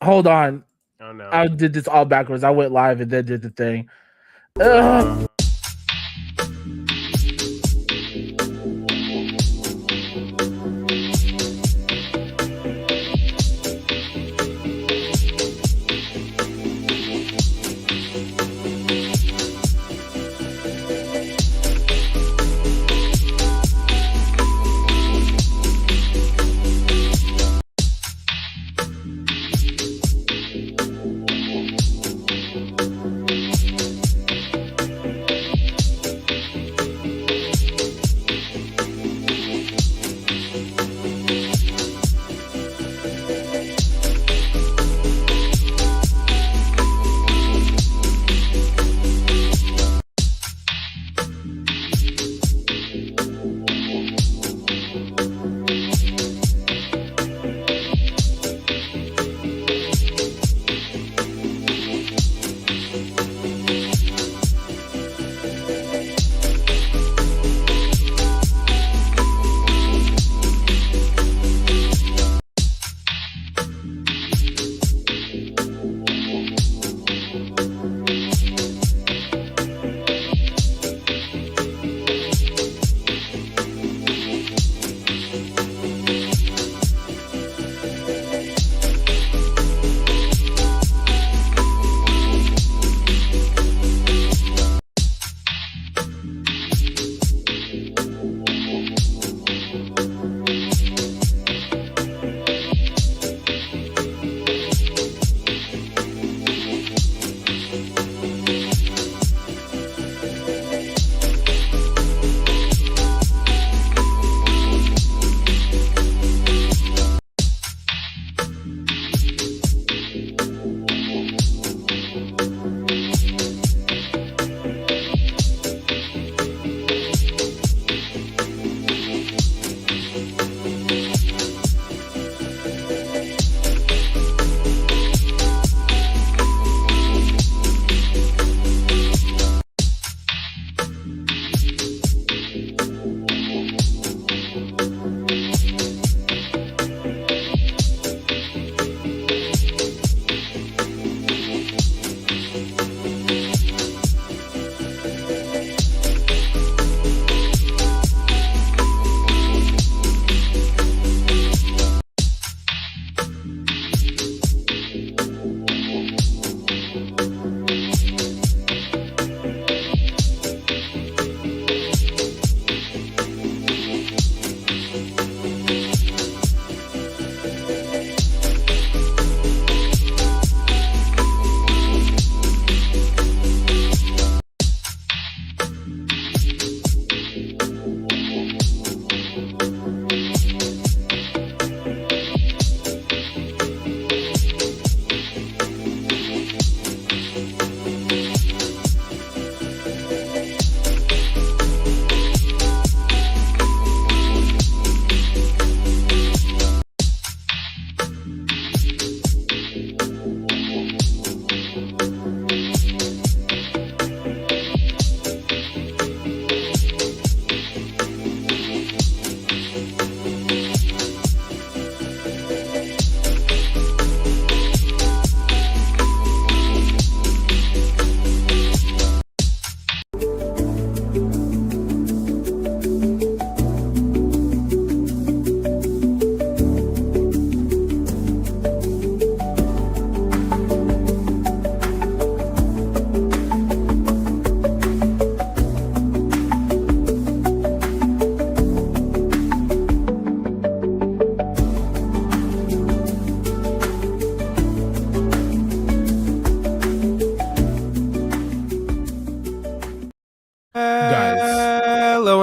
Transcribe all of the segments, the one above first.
Hold on. Oh no. I did this all backwards. I went live and then did the thing.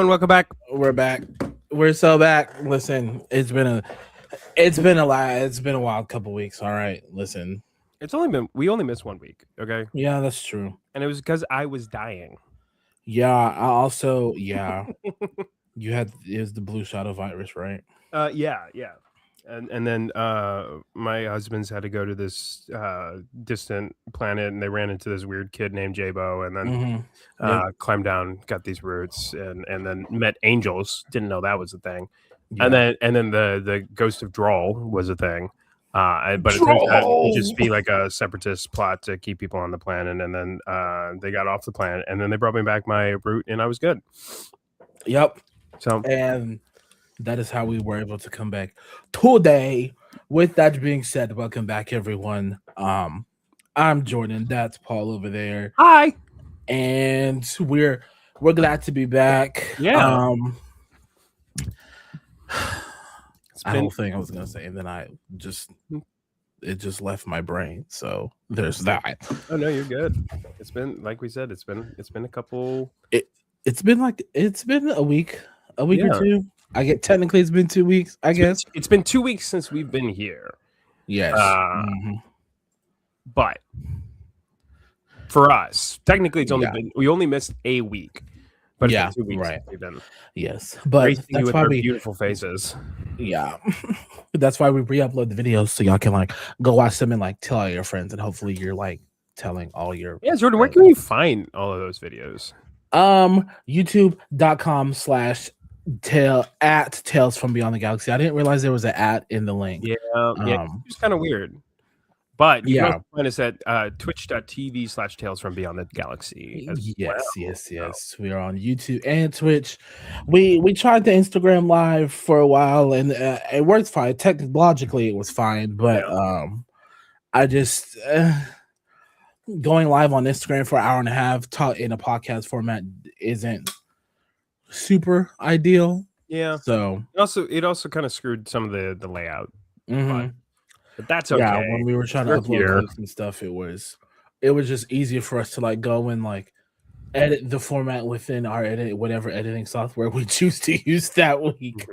Welcome back. We're back. We're so back. Listen, it's been a wild couple weeks. All right, listen. We only missed 1 week. Okay. Yeah, that's true. And it was because I was dying. Yeah. I also it was the blue shadow virus, right? Yeah. And then my husband's had to go to this distant planet, and they ran into this weird kid named Jabo, and then climbed down, got these roots, and then met angels. Didn't know that was a thing. Yeah. And then the ghost of Drawl was a thing. But it turns out to just be like a separatist plot to keep people on the planet, and then they got off the planet, and then they brought me back my root, and I was good. Yep. So, and that is how we were able to come back today. With that being said, welcome back, everyone. I'm Jordan. That's Paul over there. Hi. And we're glad to be back. Yeah. I don't think I was gonna say, and then it just left my brain. So there's that. Oh no, you're good. It's been, like we said, it's been a couple. It's been a week or two. Technically it's been 2 weeks. I guess it's been 2 weeks since we've been here. Yes, but for us, technically, it's only been, we only missed a week. But it's been 2 weeks since we've been. Yes, but Tracy that's with why our beautiful faces. Yeah, that's why we re-upload the videos so y'all can like go watch them and like tell all your friends, and hopefully you're like telling all your Jordan. Where can we find all of those videos? YouTube.com/Tales from Beyond the Galaxy. I didn't realize there was an @ in the link. It's kind of weird. But you can also find us at twitch.tv/Tales from Beyond the Galaxy. Yes. We are on YouTube and Twitch. We tried the Instagram Live for a while, and it worked fine. Technologically, it was fine, but I just going live on Instagram for an hour and a half, taught in a podcast format, isn't super ideal. Yeah. So it also kind of screwed some of the layout. But that's okay. Yeah, when we were trying to upload clips and stuff, it was just easier for us to like go and like edit the format within our whatever editing software we choose to use that week,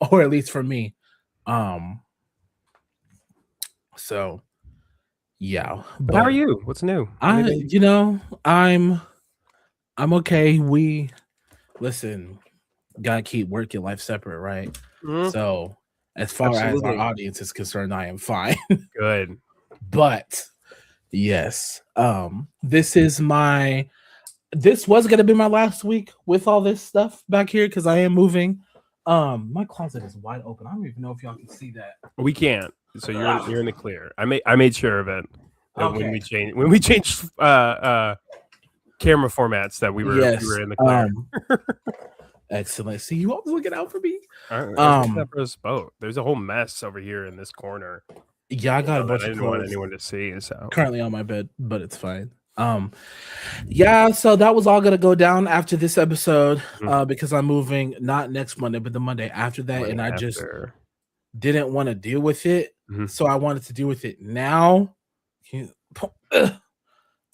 or at least for me. So yeah. But how are you? What's new? I'm okay. We gotta keep working life separate, right? So as far as our audience is concerned, I am fine. Good. But yes, this was going to be my last week with all this stuff back here because I am moving. My closet is wide open. I don't even know if y'all can see that. We can't. So you're in the clear. I made sure of it. When we changed camera formats that we were in the clear. Excellent. See, you always looking out for me. There's a whole mess over here in this corner. Yeah, I got a bunch of clothes. I didn't want anyone to see. So currently on my bed, but it's fine. So that was all gonna go down after this episode, because I'm moving not next Monday, but the Monday after that, and I just didn't want to deal with it. So I wanted to deal with it now.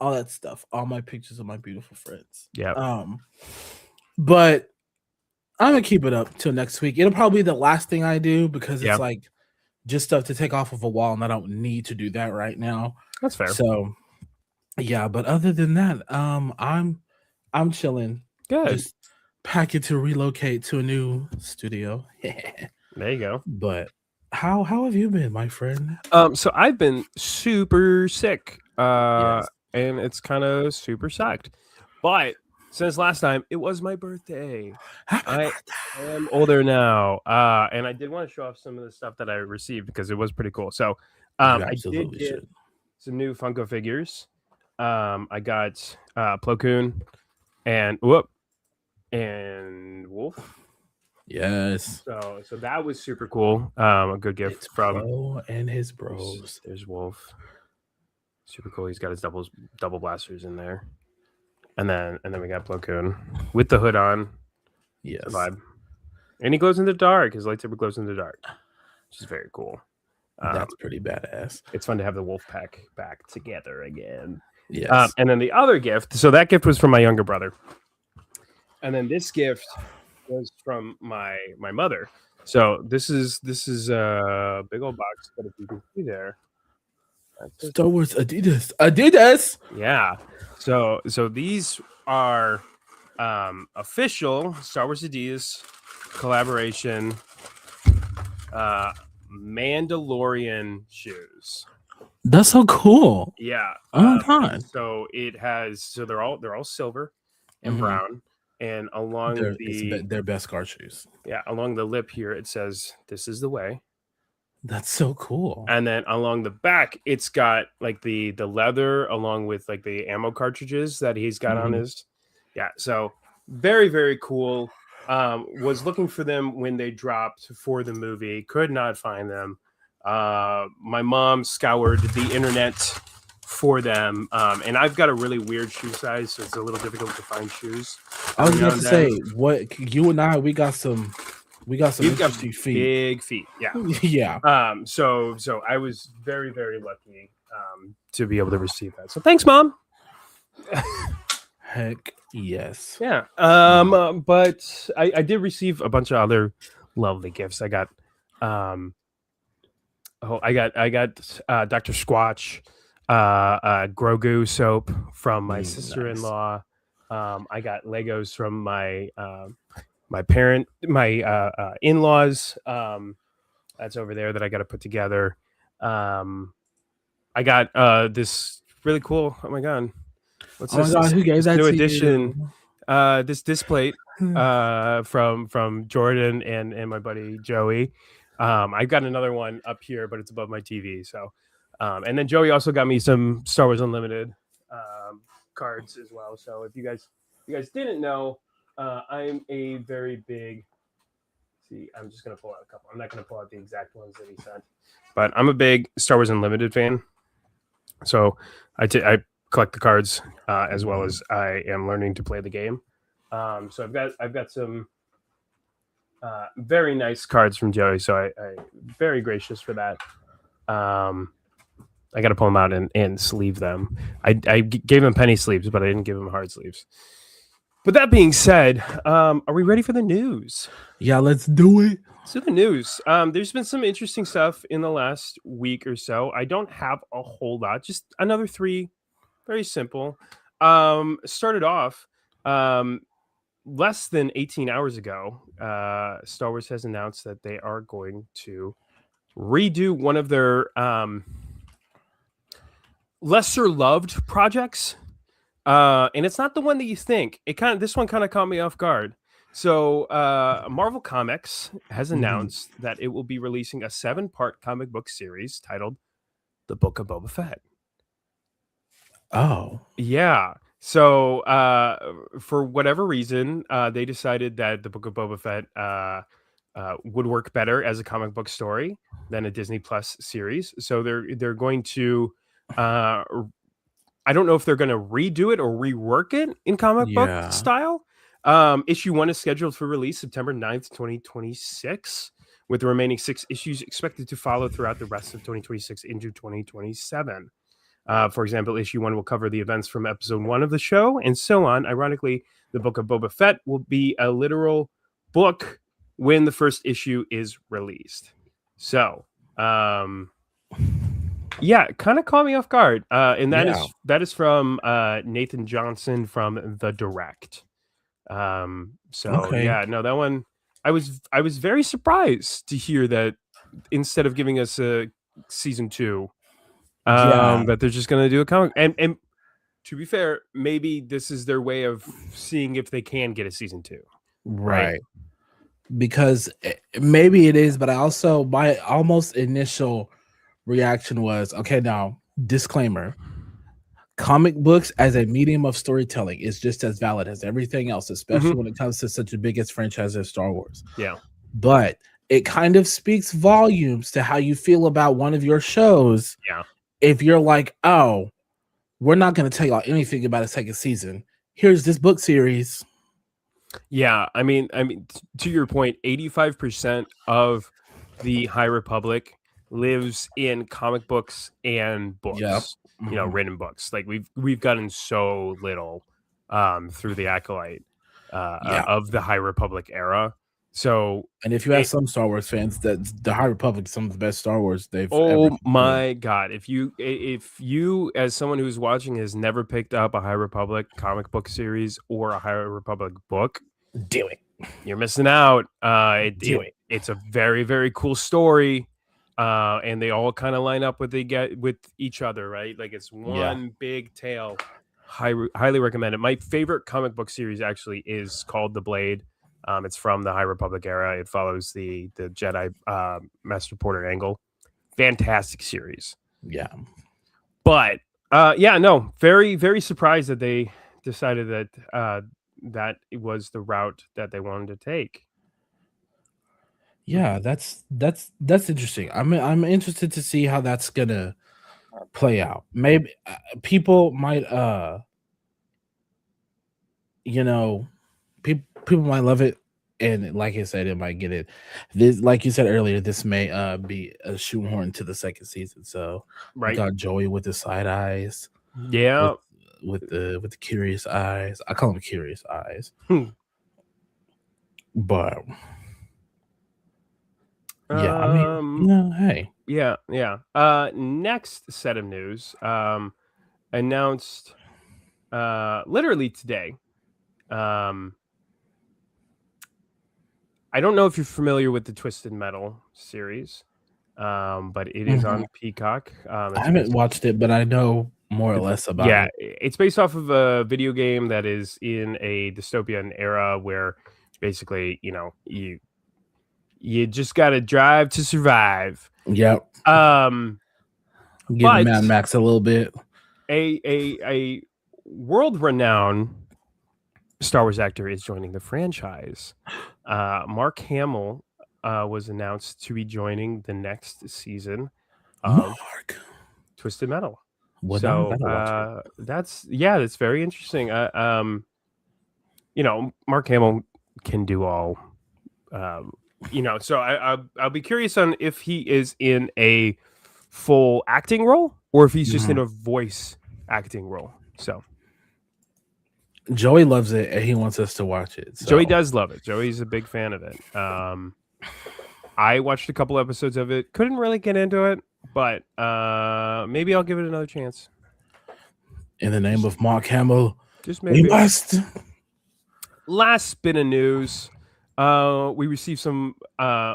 All that stuff, all my pictures of my beautiful friends. Yeah. But I'm gonna keep it up till next week. It'll probably be the last thing I do because it's like just stuff to take off of a wall, and I don't need to do that right now. That's fair. So yeah, but other than that, I'm chilling. Good. Just packing to relocate to a new studio. There you go. But how have you been, my friend? So I've been super sick. And it's kind of super sucked. But since last time, it was my birthday. I am older now. And I did want to show off some of the stuff that I received because it was pretty cool. So I did get some new Funko figures. I got Plo Koon and Wolf. Yes. So that was super cool. A good gift from Plo and his bros. There's Wolf. Super cool. He's got his double blasters in there. And then we got Plo Koon with the hood on. Yes. Vibe. And he glows in the dark. His lightsaber glows in the dark, which is very cool. That's pretty badass. It's fun to have the wolf pack back together again. Yes. And then the other gift. So that gift was from my younger brother. And then this gift was from my mother. So this is a big old box, but if you can see there. Star Wars Adidas. Yeah. So these are official Star Wars Adidas collaboration Mandalorian shoes. That's so cool. Yeah. Oh my god. So they're all silver and brown, and along their best car shoes. Yeah, along the lip here it says "This is the way." That's so cool. And then along the back, it's got like the leather along with like the ammo cartridges that he's got on his. Yeah, so very very cool. Was looking for them when they dropped for the movie. Could not find them. My mom scoured the internet for them, and I've got a really weird shoe size, so it's a little difficult to find shoes. I was about to say, what you and I, we got some You've got interesting feet. big feet, yeah. Yeah. So I was very very lucky to be able to receive that. So thanks, Mom. Heck yes. Yeah. But I did receive a bunch of other lovely gifts. I got I got Dr. Squatch Grogu soap from my sister-in-law. I got Legos from my my in-laws. That's over there that I got to put together. I got this really cool. Oh my god. What's this? Oh my god, who gave that new to edition? You? This display from Jordan and my buddy Joey. I've got another one up here, but it's above my TV. So, and then Joey also got me some Star Wars Unlimited cards as well. So if you guys didn't know, I'm a very big. See, I'm just gonna pull out a couple. I'm not gonna pull out the exact ones that he sent, but I'm a big Star Wars Unlimited fan. So I collect the cards as well as I am learning to play the game. So I've got some very nice cards from Joey. So I very gracious for that. I got to pull them out and sleeve them. I gave him penny sleeves, but I didn't give him hard sleeves. But that being said, are we ready for the news? Yeah, let's do it. So the news. There's been some interesting stuff in the last week or so. I don't have a whole lot, just another 3. Very simple. Started off less than 18 hours ago. Star Wars has announced that they are going to redo one of their lesser loved projects. And it's not the one that you think. This one kind of caught me off guard. So Marvel Comics has announced that it will be releasing a 7-part comic book series titled The Book of Boba Fett. Oh. Yeah. So for whatever reason, they decided that The Book of Boba Fett would work better as a comic book story than a Disney Plus series. So they're going to I don't know if they're going to redo it or rework it in comic book style. Issue 1 is scheduled for release September 9th, 2026, with the remaining 6 issues expected to follow throughout the rest of 2026 into 2027. For example, issue 1 will cover the events from episode 1 of the show and so on. Ironically, the Book of Boba Fett will be a literal book when the first issue is released. So, yeah, kind of caught me off guard. And that is from Nathan Johnson from The Direct. Yeah, no, that one I was very surprised to hear that instead of giving us a season 2, that they're just gonna do a comic. And to be fair, maybe this is their way of seeing if they can get a season 2, right? Because maybe it is, but my almost initial reaction was, okay, now disclaimer. Comic books as a medium of storytelling is just as valid as everything else, especially when it comes to such a biggest franchise as Star Wars. Yeah. But it kind of speaks volumes to how you feel about one of your shows. Yeah. If you're like, oh, we're not going to tell y'all anything about a second season. Here's this book series. Yeah. I mean, to your point, 85% of the High Republic lives in comic books and books. You know, written books. Like we've gotten so little through the Acolyte of the High Republic era. So, and if you have some Star Wars fans, that the High Republic is some of the best Star Wars they've ever my god, if you as someone who's watching has never picked up a High Republic comic book series or a High Republic book, do it. You're missing out. It's a very, very cool story. And they all kind of line up with each other, right? Like it's one big tale. Highly recommend it. My favorite comic book series actually is called The Blade. It's from the High Republic era. It follows the Jedi Master Porter Angle. fantastic series. Yeah. But no, very, very surprised that they decided that that was the route that they wanted to take. Yeah, that's interesting. I'm interested to see how that's gonna play out. Maybe people might you know, people might love it, and like I said, it might get it. This, like you said earlier, this may be a shoehorn to the second season. So we Right. got Joey with the side eyes, Yeah. with the curious eyes. I call them curious eyes, but yeah, I mean, hey, yeah. Next set of news, announced literally today. I don't know if you're familiar with the Twisted Metal series, but it is on Peacock. I haven't watched it, but I know more or less about it. It's based off of a video game that is in a dystopian era where basically, you just got to drive to survive. Yep. Give Mad Max a little bit. A world-renowned Star Wars actor is joining the franchise. Mark Hamill was announced to be joining the next season of Twisted Metal. Well, so that's very interesting. Mark Hamill can do all. So I'll be curious on if he is in a full acting role or if he's just in a voice acting role. So Joey loves it and he wants us to watch it. So. Joey does love it. Joey's a big fan of it. I watched a couple episodes of it. Couldn't really get into it, but maybe I'll give it another chance. In the name of Mark Hamill, just maybe. We must. Last bit of news. We received some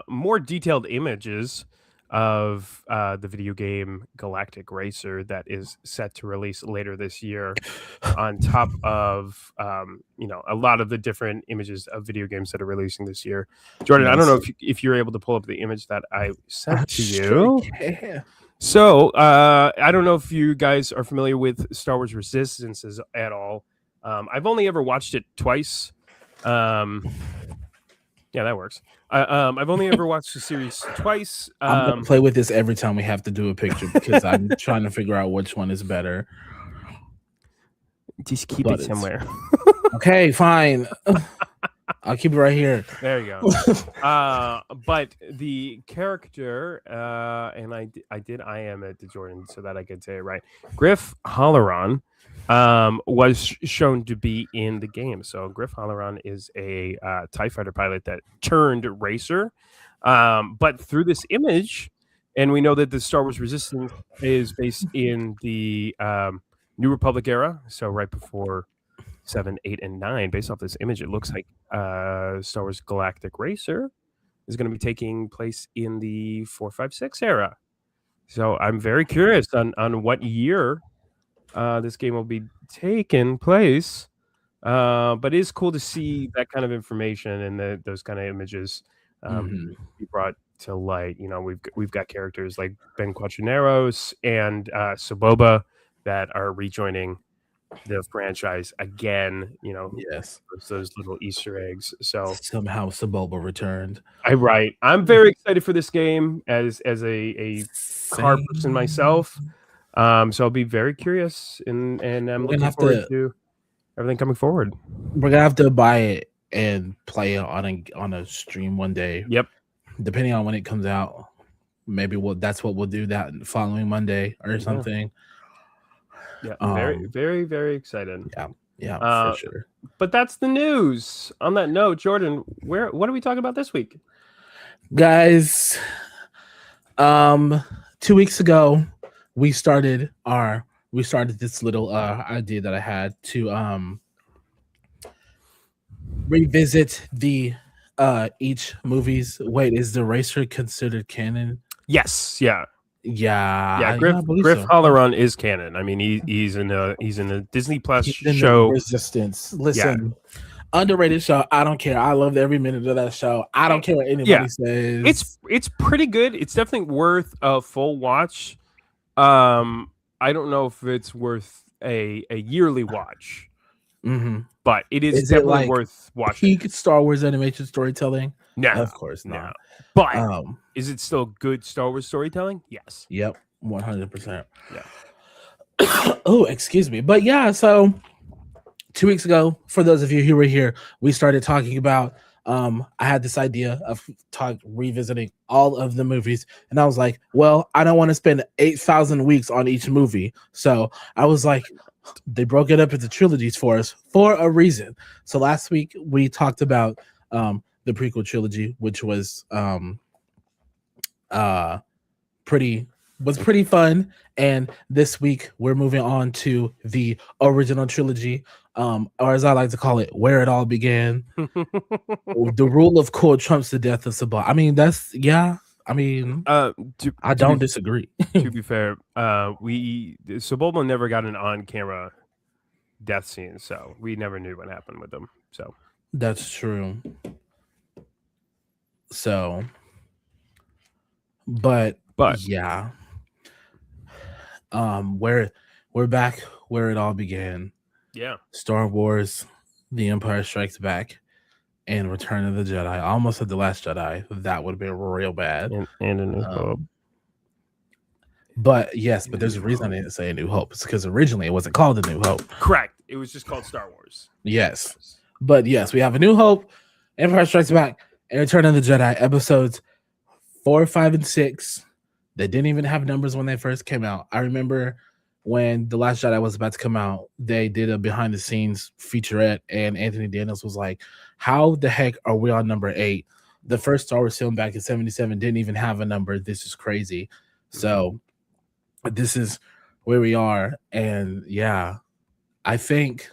more detailed images of the video game Galactic Racer that is set to release later this year, on top of a lot of the different images of video games that are releasing this year. Jordan, I don't know if you're able to pull up the image that I sent to you. Yeah. So I don't know if you guys are familiar with Star Wars Resistance at all. I've only ever watched it twice. Yeah, that works. I've only ever watched the series twice. I'm gonna play with this every time we have to do a picture because I'm trying to figure out which one is better. Just keep it somewhere. Okay, fine. I'll keep it right here. There you go. But the character, and I am it to Jordan so that I could say it right. Griff Halloran was shown to be in the game. So Griff Halloran is a TIE fighter pilot that turned racer. But through this image, and we know that the Star Wars Resistance is based in the New Republic era, so right before 7, 8, and 9. Based off this image, it looks like Star Wars Galactic Racer is going to be taking place in the 4, 5, 6 era. So I'm very curious on what year this game will be taking place. But it is cool to see that kind of information and those kind of images be brought to light. We've got characters like Ben Quatroneros and Saboba that are rejoining the franchise again. Yes, those little Easter eggs. So somehow Saboba returned. I'm very excited for this game as a car person myself. So I'll be very curious, and I'm looking forward to everything coming forward. We're gonna have to buy it and play it on a stream one day. Yep. Depending on when it comes out, maybe that's what we'll do that following Monday or something. Yeah, very, very, very excited. Yeah, for sure. But that's the news. On that note, Jordan, what are we talking about this week? Guys, 2 weeks ago, we started this little idea that I had to revisit the each movies. Wait, is the racer considered canon? Yes. Yeah. Griff Halloran is canon. I mean, he's in a Disney Plus show. Resistance. Listen, Underrated show. I don't care. I loved every minute of that show. I don't care what Yeah, anybody says. it's pretty good. It's definitely worth a full watch. I don't know if it's worth a yearly watch, Mm-hmm. but it is Is it definitely like worth watching. peak Star Wars animation storytelling? No, Of course no. not. But is it still good Star Wars storytelling? Yes. Yep, 100%. Yeah. Oh, excuse me. But yeah, so 2 weeks ago, for those of you who were here, we started talking about. I had this idea of revisiting all of the movies, and I was like, well, I don't want to spend 8,000 weeks on each movie, so I was like, they broke it up into trilogies for us for a reason. So last week we talked about the prequel trilogy, which was uh pretty pretty fun. And this week we're moving on to the original trilogy, or as I like to call it, where it all began. The rule of cool trumps the death of Sabah. I mean, that's I mean, I don't disagree. To be fair, Sebulba never got an on-camera death scene, so we never knew what happened with them. So that's true. So, but yeah, we're back where it all began. Yeah, Star Wars, The Empire Strikes Back, and Return of the Jedi. I almost said The Last Jedi. That would have been real bad. And A New Hope. But yes, but there's a reason I didn't say A New Hope. It's because originally it wasn't called A New Hope. Correct. It was just called Star Wars. Yes. But yes, we have A New Hope, Empire Strikes Back, and Return of the Jedi, episodes 4, 5, and 6. They didn't even have numbers when they first came out. I remember when The Last Jedi was about to come out, they did a behind the scenes featurette, and Anthony Daniels was like, how the heck are we on number 8? The first Star Wars film back in 77 didn't even have a number. This is crazy. So this is where we are. And yeah, I think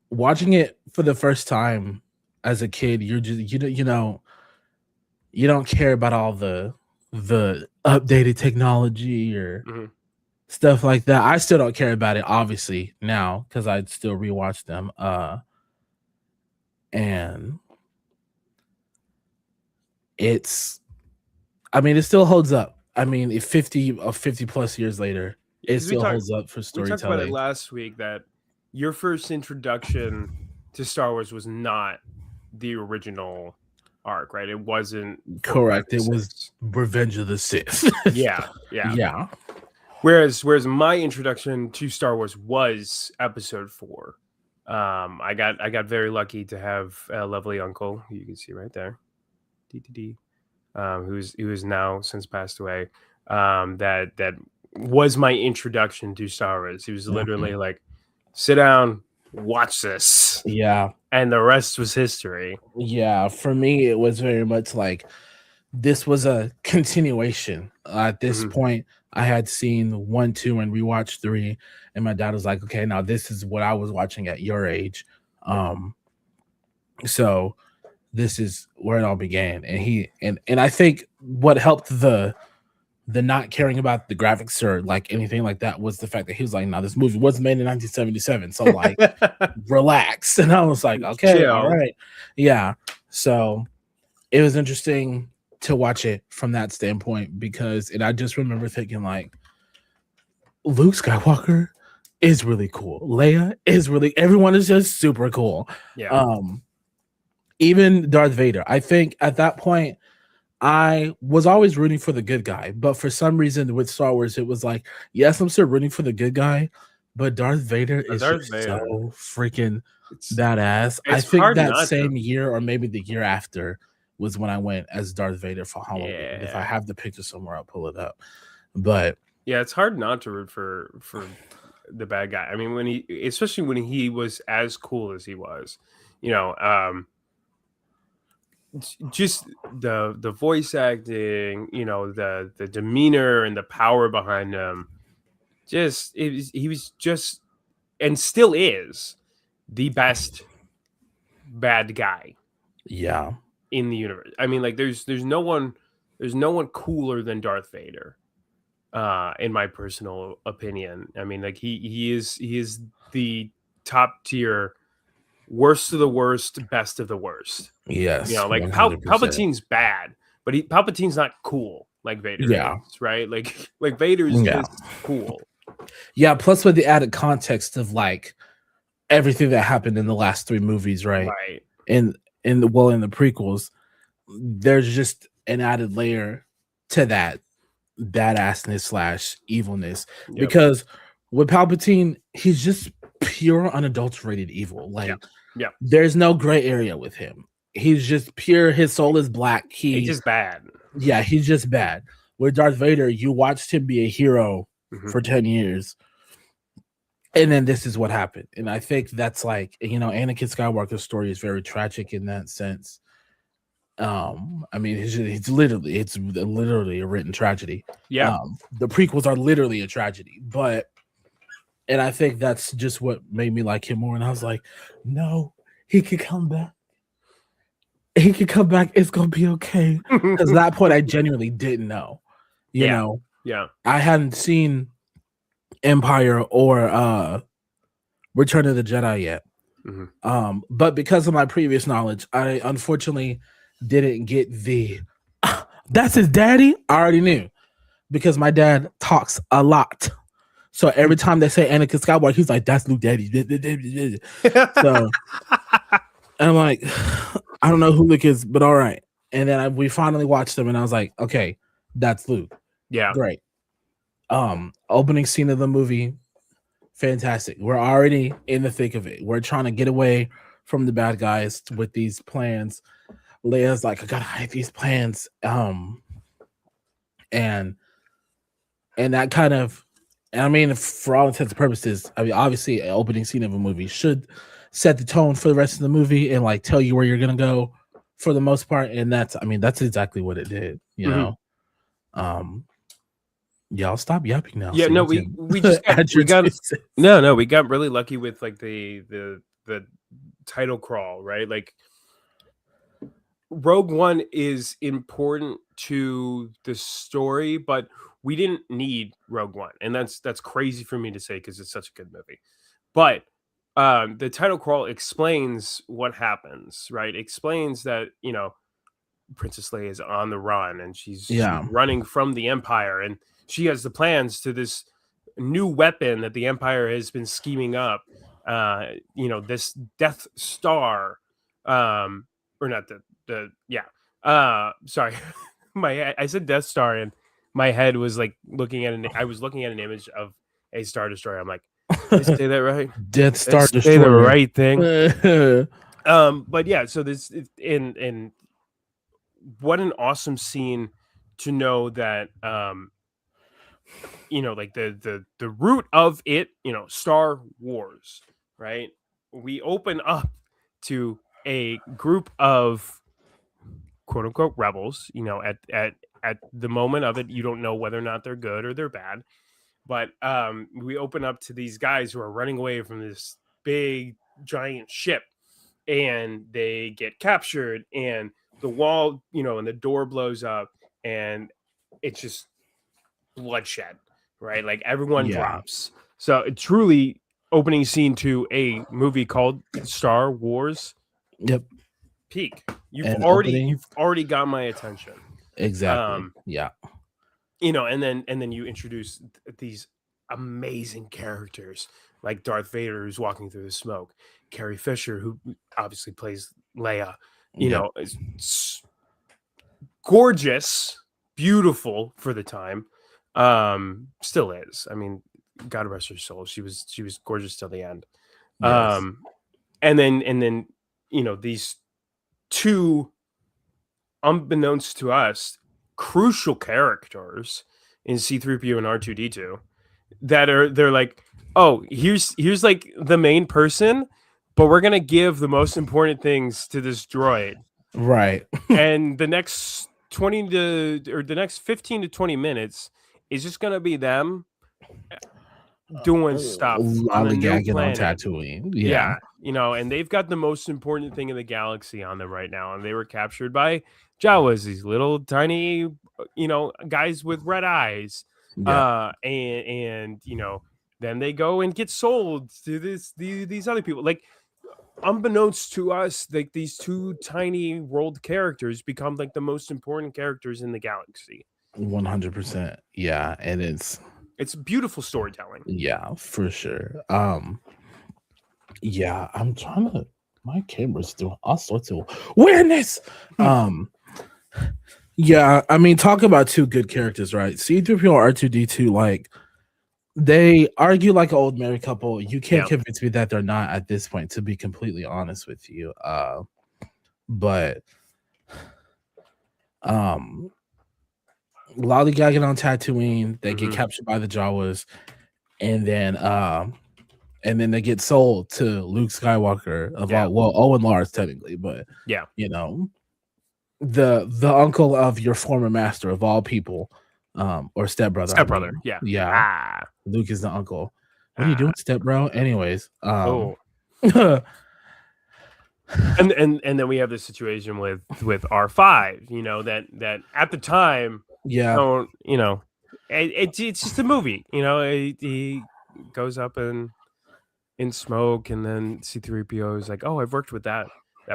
watching it for the first time as a kid, you're just you don't care about all the updated technology or stuff like that. I still don't care about it, obviously, now, because I'd still rewatch them. And it still holds up. I mean, if 50 plus years later, it still holds up for storytelling. We talked about it last week that your first introduction to Star Wars was not the original arc, right? It wasn't correct. It was Revenge of the Sith. yeah. Whereas my introduction to Star Wars was Episode 4. I got very lucky to have a lovely uncle who you can see right there, DTD, who is now since passed away. That was my introduction to Star Wars. He was literally like, sit down, watch this. Yeah. And the rest was history. Yeah. For me, it was very much like this was a continuation. At this point, I had seen 1, 2, and rewatched 3. And my dad was like, okay, now this is what I was watching at your age. So this is where it all began. And I think what helped the not caring about the graphics or like anything like that was the fact that he was like, no, this movie was made in 1977. So like relax. And I was like, okay, chill. All right. Yeah. So it was interesting to watch it from that standpoint because I just remember thinking like Luke Skywalker is really cool. Leia is everyone is just super cool. Yeah. Even Darth Vader. I think at that point I was always rooting for the good guy, but for some reason with Star Wars, it was like, yes, I'm still rooting for the good guy, but Darth Vader is so freaking badass. I think that same year or maybe the year after was when I went as Darth Vader for Halloween. Yeah. If I have the picture somewhere, I'll pull it up. But yeah, it's hard not to root for the bad guy. I mean, especially when he was as cool as he was, just the voice acting, the demeanor and the power behind him. He was just and still is the best bad guy. Yeah. In the universe. I mean, like there's no one cooler than Darth Vader. In my personal opinion. I mean, like he is the top tier worst of the worst, best of the worst. Yes, Like 100%. Palpatine's bad, but Palpatine's not cool like Vader Yeah. is, right? Like Vader's just cool. Yeah, plus with the added context of like everything that happened in the last 3 movies, right? Right. In the prequels, there's just an added layer to that badassness / evilness. Yep. Because with Palpatine, he's just pure unadulterated evil. Like there's no gray area with him. He's just pure, his soul is black. He's just bad. Yeah, he's just bad. With Darth Vader, you watched him be a hero for 10 years. And then this is what happened. And I think that's like, Anakin Skywalker's story is very tragic in that sense. I mean, it's literally a written tragedy. Yeah. The prequels are literally a tragedy, and I think that's just what made me like him more. And I was like, no, he could come back. He could come back. It's gonna be okay. Because at that point, I genuinely didn't know. You know, I hadn't seen Empire or Return of the Jedi yet. But because of my previous knowledge, I unfortunately didn't get that's his daddy. I already knew because my dad talks a lot. So every time they say Anakin Skywalker, he's like, "That's Luke daddy." So and I'm like, I don't know who Luke is, but all right. And then we finally watched them, and I was like, okay, that's Luke. Yeah, great. Opening scene of the movie, fantastic. We're already in the thick of it. We're trying to get away from the bad guys with these plans. Leia's like, I gotta hide these plans. And that kind of, I mean, for all intents and purposes, I mean, obviously, an opening scene of a movie should set the tone for the rest of the movie and like tell you where you're gonna go for the most part. And that's exactly what it did. Y'all stop yapping now. Yeah, so no, we got really lucky with like the title crawl, right? Like Rogue One is important to the story, but we didn't need Rogue One, and that's crazy for me to say because it's such a good movie. But the title crawl explains what happens, right? Explains that Princess Leia is on the run and she's running from the Empire, and she has the plans to this new weapon that the Empire has been scheming up. This Death Star, or not sorry, I said Death Star, and my head was like looking at I was looking at an image of a Star Destroyer. I'm like, did I say that right? Death Star Destroyer. Say the right thing. But yeah, so this in what an awesome scene to know that like the root of it, Star Wars, right? We open up to a group of quote unquote rebels, at the moment of it, you don't know whether or not they're good or they're bad. But we open up to these guys who are running away from this big giant ship, and they get captured, and the wall, and the door blows up, and it's just bloodshed, right? Like everyone drops. So it truly opening scene to a movie called Star Wars. Yep. Peak. You've already got my attention. Exactly. Yeah. And then you introduce these amazing characters like Darth Vader, who's walking through the smoke, Carrie Fisher, who obviously plays Leia, is gorgeous, beautiful for the time. Still is. I mean, God rest her soul. She was gorgeous till the end. Yes. And then these two, unbeknownst to us, crucial characters in C-3PO and R2-D2 they're like, oh, here's like the main person, but we're gonna give the most important things to this droid, right? And the next 15 to 20 minutes is just gonna be them doing stuff on a new planet on Tatooine. Yeah, and they've got the most important thing in the galaxy on them right now, and they were captured by Jawas, these little tiny guys with red eyes. And then they go and get sold to these other people. Like unbeknownst to us, like these two tiny world characters become like the most important characters in the galaxy. 100%. Yeah, and it's beautiful storytelling. Yeah, for sure. Yeah, I'm trying to. My camera's doing all sorts of weirdness. Yeah, I mean, talk about two good characters, right? C-3PO and R2-D2, like they argue like an old married couple. You can't convince me that they're not at this point, to be completely honest with you. But lollygagging on Tatooine, they get captured by the Jawas, and then they get sold to Luke Skywalker of Owen Lars technically, but you know, the uncle of your former master of all people, or stepbrother. I mean. Luke is the uncle. What are you doing, stepbro? Anyways, and then we have this situation with R5, you know, that at the time, it's just a movie, you know. He goes up in smoke, and then C-3PO is like, oh, I've worked with that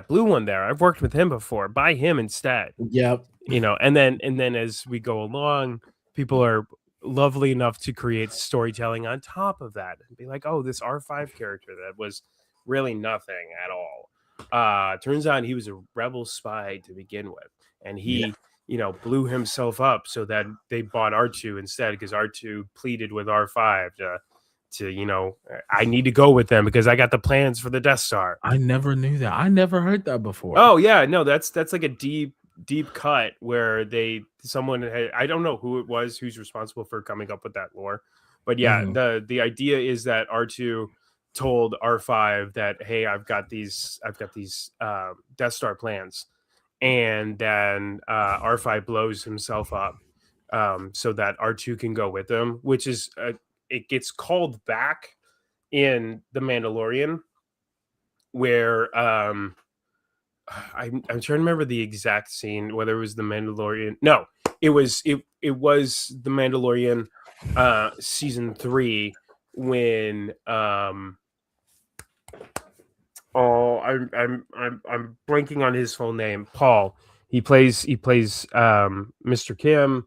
blue one there. I've worked with him before. Buy him instead. Yep. You know, and then as we go along, people are lovely enough to create storytelling on top of that and be like, oh, this R5 character that was really nothing at all. Turns out he was a rebel spy to begin with, and he blew himself up so that they bought R2 instead, because R2 pleaded with R5 to I need to go with them because I got the plans for the Death Star. I never knew that. I never heard that before. Oh yeah, no, that's like a deep cut where someone had, I don't know who it was who's responsible for coming up with that lore, but yeah, the idea is that R2 told R5 that, hey, I've got these Death Star plans, and then R5 blows himself up so that R2 can go with him, which is it gets called back in The Mandalorian, where I'm trying to remember the exact scene, whether it was The Mandalorian. No, it was The Mandalorian season 3 when I'm blanking on his full name. Paul. He plays Mr. Kim.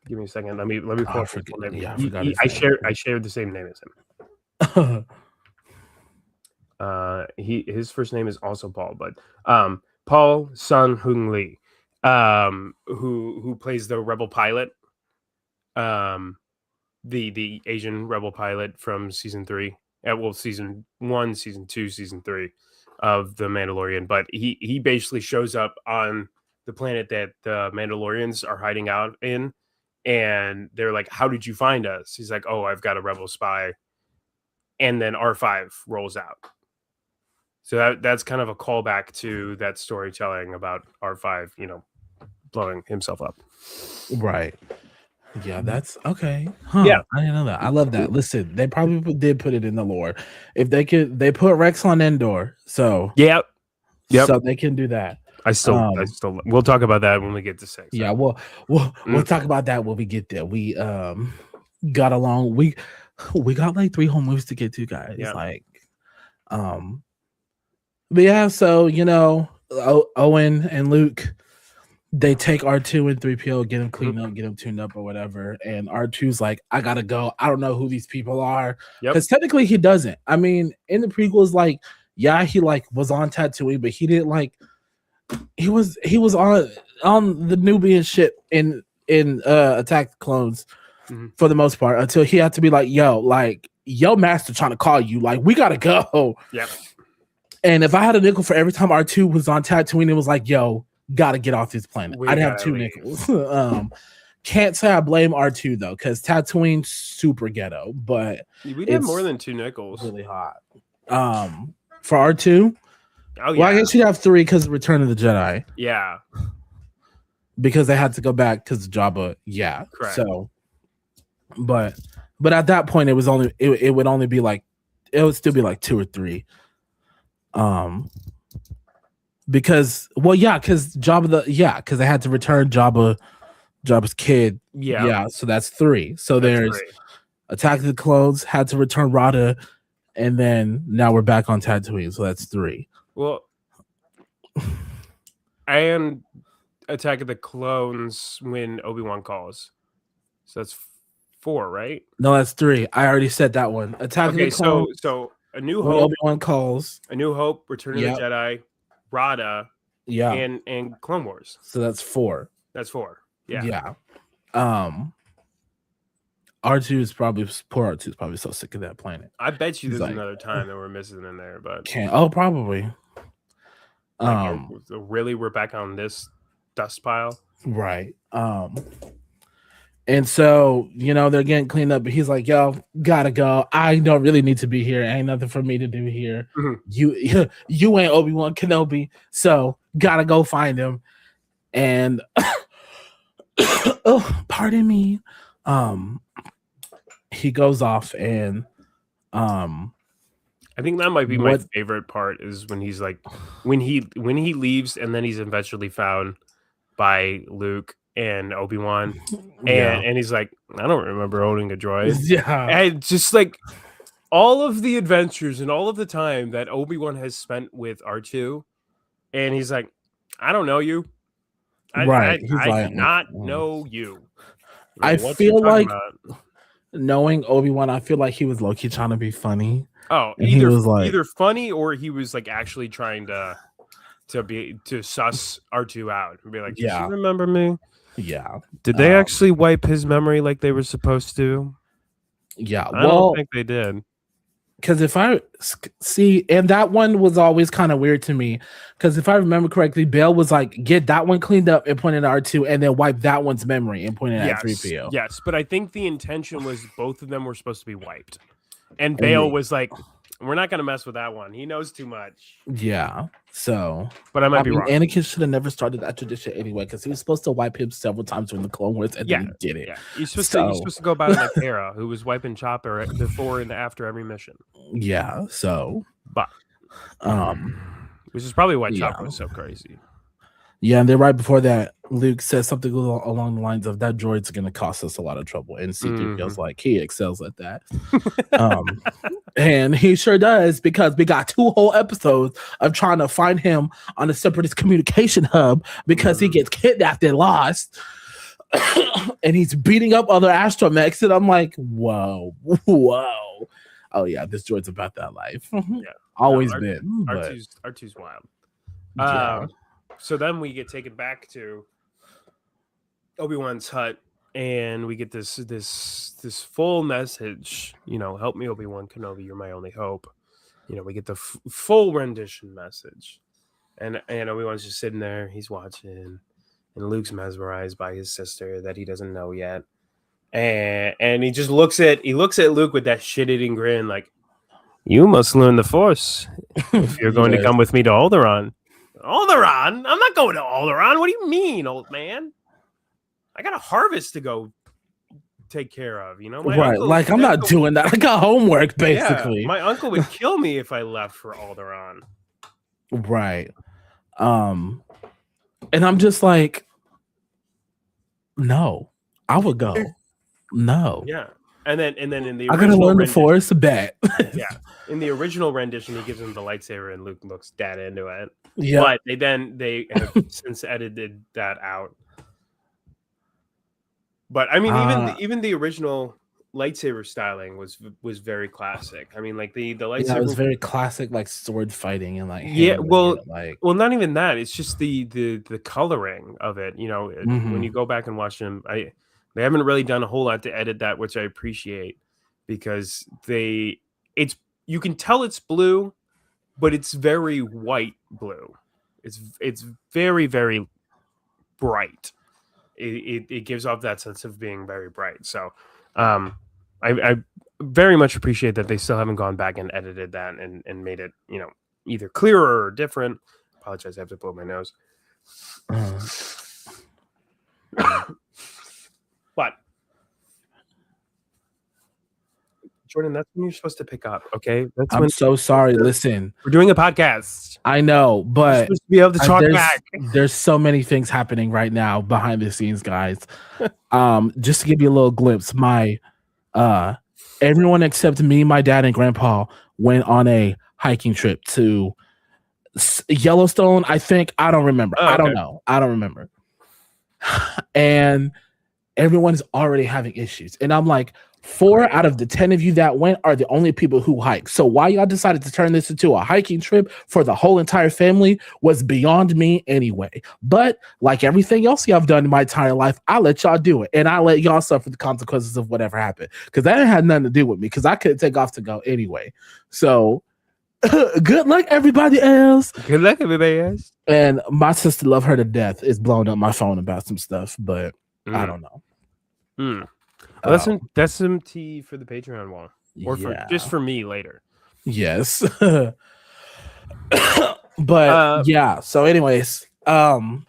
Give me a second. Let me pull up his full name. Yeah, I shared the same name as him. His first name is also Paul, but Paul Sun-Hung Lee, who plays the rebel pilot, the Asian rebel pilot from season 3, season 1, season 2, season 3 of The Mandalorian. But he basically shows up on the planet that the Mandalorians are hiding out in, and they're like, how did you find us? He's like, oh, I've got a rebel spy. And then R5 rolls out. So that's kind of a callback to that storytelling about R5, blowing himself up. Right. Yeah, that's okay. Huh. Yeah. I didn't know that. I love that. Listen, they probably did put it in the lore. If they put Rex on Endor. So yep. So they can do that. I still we'll talk about that when we get to 6. Yeah, we'll talk about that when we get there. We got along. We got like 3 whole movies to get to, guys. Yeah. Like but yeah, so Owen and Luke, they take R2 and 3PO, get him cleaned up, get him tuned up or whatever, and R2's like, I gotta go. I don't know who these people are. Because technically he doesn't. I mean, in the prequels, like, yeah, he like was on Tatooine, but he didn't like he was on the Nubian ship in Attack the Clones for the most part, until he had to be like, yo master trying to call you, like, we gotta go. Yep. And if I had a nickel for every time R2 was on Tatooine, it was like, yo, gotta get off this planet, I'd have 2 nickels. Can't say I blame R2 though, because Tatooine's super ghetto, but we did more than 2 nickels. Really hot. For R2. Oh, yeah. Well, I guess you'd have 3 because of Return of the Jedi. Yeah. Because they had to go back because of Jabba. Yeah. Correct. So, but at that point, it would only be like, it would still be like 2 or 3. Because because they had to return Jabba's kid. Yeah. So that's 3. So there's Attack of the Clones, had to return Rada, and then now we're back on Tatooine, so that's 3. Well, and Attack of the Clones when Obi-Wan calls. So that's 4, right? No, that's 3. I already said that one. Attack of the Clones. So A New Hope, Obi-Wan calls. A New Hope, Return of the Jedi, Rada, and Clone Wars. So that's 4. That's 4. Yeah. Yeah. R2 is probably poor. R2 is probably so sick of that planet. I bet you there's another time that we're missing in there, but probably. Really, we're back on this dust pile, right? And so they're getting cleaned up, but he's like, "Yo, gotta go. I don't really need to be here. Ain't nothing for me to do here. Mm-hmm. You ain't Obi-Wan Kenobi, so gotta go find him." And oh, pardon me. He goes off, and I think that might be my favorite part is when he's like, when he leaves, and then he's eventually found by Luke and Obi-Wan, and he's like, I don't remember owning a droid. Yeah, and just like all of the adventures and all of the time that Obi-Wan has spent with R2, and he's like, I don't know you. I do not know you. I feel like knowing Obi-Wan, I feel like he was low-key trying to be funny. Oh, either funny or he was like actually trying to suss R2 out and be like, "Does you remember me?" Yeah. Did they actually wipe his memory like they were supposed to? Yeah. I don't think they did. Because if I see, and that one was always kind of weird to me. Because if I remember correctly, Bail was like, get that one cleaned up and point it at R2, and then wipe that one's memory and point it at 3PO. Yes, but I think the intention was both of them were supposed to be wiped. And Bail was like, we're not going to mess with that one. He knows too much. Yeah. So, but I might be wrong. Anakin should have never started that tradition anyway, because he was supposed to wipe him several times during the Clone Wars, and then he did it. Yeah, you're supposed to go about it like Hera, who was wiping Chopper before and after every mission. Yeah. So, but which is probably why Chopper was so crazy. Yeah, and then right before that, Luke says something along the lines of, that droid's going to cost us a lot of trouble. And C-3PO's like, he excels at that. And he sure does, because we got 2 whole episodes of trying to find him on a Separatist communication hub because he gets kidnapped and lost. And he's beating up other astromechs. And I'm like, whoa. Oh, yeah, this droid's about that life. Always been. R2's wild. So then we get taken back to Obi-Wan's hut, and we get this full message. Help me, Obi-Wan Kenobi. You're my only hope. We get the full rendition message, and Obi-Wan's just sitting there. He's watching, and Luke's mesmerized by his sister that he doesn't know yet, and he just looks at Luke with that shit-eating grin, like, you must learn the Force if you're going to come with me to Alderaan. Alderaan? I'm not going to Alderaan. What do you mean, old man? I got a harvest to go take care of, Right, like, I'm not doing that. I got homework, basically. Yeah, my uncle would kill me if I left for Alderaan. Right. And I'm just like, no, I would go. No. Yeah. And then in the I gotta learn the Force, bet. Yeah. In the original rendition, he gives him the lightsaber, and Luke looks dead into it. Yeah. But they have since edited that out. But I mean, even the original lightsaber styling was very classic. I mean, like the lightsaber was very classic, like sword fighting and like well, not even that. It's just the coloring of it. When you go back and watch them, they haven't really done a whole lot to edit that, which I appreciate, because you can tell it's blue, but it's very white blue. It's very, very bright. It gives off that sense of being very bright. So I very much appreciate that they still haven't gone back and edited that and made it, either clearer or different. Apologize, I have to blow my nose. But Jordan, that's when you're supposed to pick up, okay? I'm so sorry. Listen, we're doing a podcast. I know, but you're supposed to be able to talk back. There's so many things happening right now behind the scenes, guys. Just to give you a little glimpse, my everyone except me, my dad, and grandpa went on a hiking trip to Yellowstone. I think. I don't remember. Oh, I don't okay. know. I don't remember. And everyone's already having issues. And I'm like, 4 Great. out of the 10 of you that went are the only people who hike. So why y'all decided to turn this into a hiking trip for the whole entire family was beyond me anyway. But like everything else y'all have done in my entire life, I let y'all do it. And I let y'all suffer the consequences of whatever happened. Because that had nothing to do with me. Because I couldn't take off to go anyway. So good luck, everybody else. Good luck, everybody else. And my sister, love her to death, is blowing up my phone about some stuff, but I don't know. Well, that's some tea for the Patreon wall, or Yeah. for me later. Yes. But yeah. So, anyways, where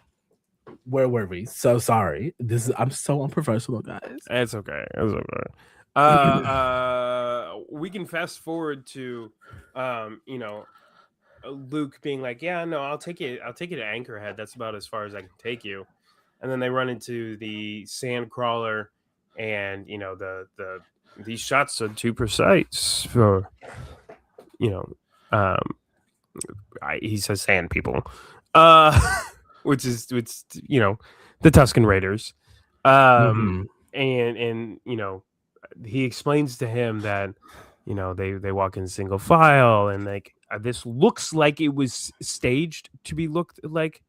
were we? So sorry. I'm so unprofessional, guys. It's okay. It's okay. We can fast forward to, Luke being like, "Yeah, no, I'll take you to Anchorhead. That's about as far as I can take you." And then they run into the sand crawler, and these shots are too precise for, he says sand people, which is the Tusken Raiders, and he explains to him that they walk in single file, and like this looks like it was staged to be looked like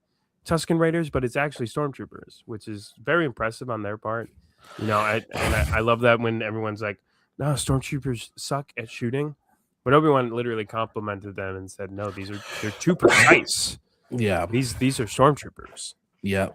Tusken Raiders, but it's actually stormtroopers, which is very impressive on their part. I love that when everyone's like, "No, stormtroopers suck at shooting," but Obi-Wan literally complimented them and said, "No, they're too precise. Yeah, these are stormtroopers." Yeah,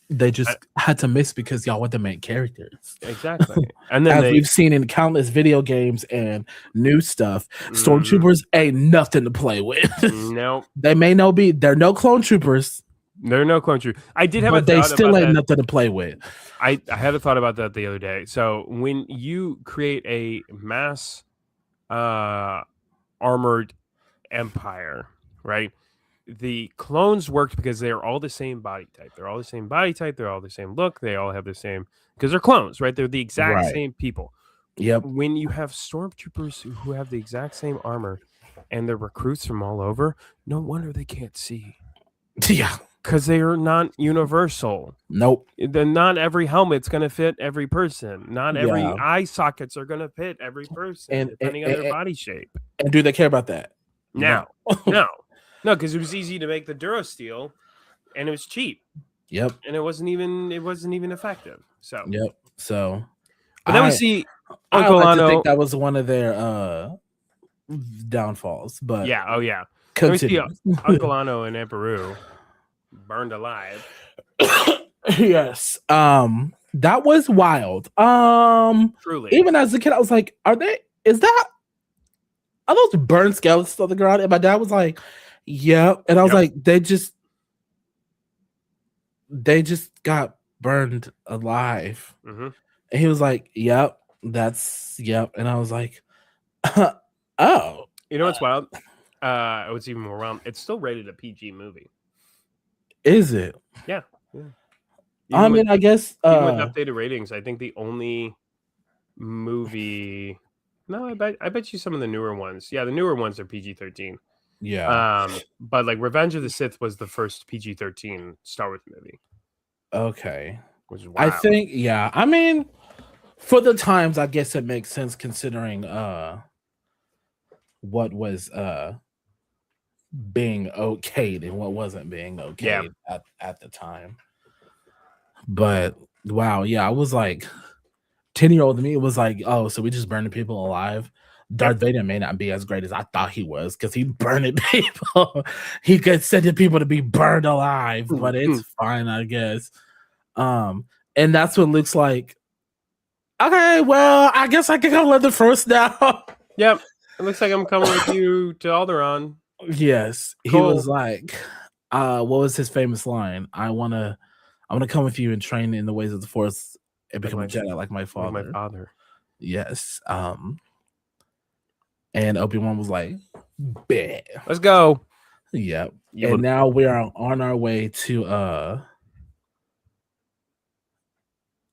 they just had to miss because y'all were the main characters. Exactly. And then as we've seen in countless video games and new stuff, stormtroopers ain't nothing to play with. Nope. They're no clone troopers. They're no clone troopers. I did have but they still ain't nothing to play with. I had a thought about that the other day. So when you create a mass armored empire, right? The clones worked because they're all the same body type. They're all the same body type. They're all the same look. They all have the same, because they're clones, right? They're the exact same people. Yep. When you have stormtroopers who have the exact same armor and they're recruits from all over, no wonder they can't see. Yeah. Because they are not universal. Nope. Not every helmet's going to fit every person. Not every eye sockets are going to fit every person, depending on their body shape. And do they care about that? No, because it was easy to make the Durasteel, and it was cheap. Yep. And it wasn't even effective. So. Yep. So. But then we see Uncle Lano. I think that was one of their downfalls. But yeah. Oh yeah. Then we see Uncle Lano and Emperor burned alive. Yes. That was wild. Truly. Even as a kid, I was like, are those burned skeletons on the ground? And my dad was like, yeah. And I was like, they just got burned alive. Mm-hmm. And he was like, yep. And I was like, oh. You know what's wild? What's even more wild? It's still rated a PG movie. Is it? Yeah. I mean, I guess even with updated ratings, I think the only movie. No, I bet you some of the newer ones. Yeah, the newer ones are PG-13. Yeah. But like Revenge of the Sith was the first PG-13 Star Wars movie. Okay. Which is wild. I think, yeah. I mean, for the times, I guess it makes sense considering what was being okayed and what wasn't being okayed at the time. But wow, yeah, I was like 10-year-old me, it was like, oh, so we just burning people alive. Darth Vader may not be as great as I thought he was because he burned people. He could send people to be burned alive, but it's fine, I guess. And that's what looks like. Okay, well, I guess I can come with the first now. Yep. It looks like I'm coming with you to Alderaan. Yes. Cool. He was like, what was his famous line? I wanna come with you and train in the ways of the Force and become a Jedi like my father. Like my father. Yes. And Obi-Wan was like, "Bet. Let's go." Yep. And now we are on our way to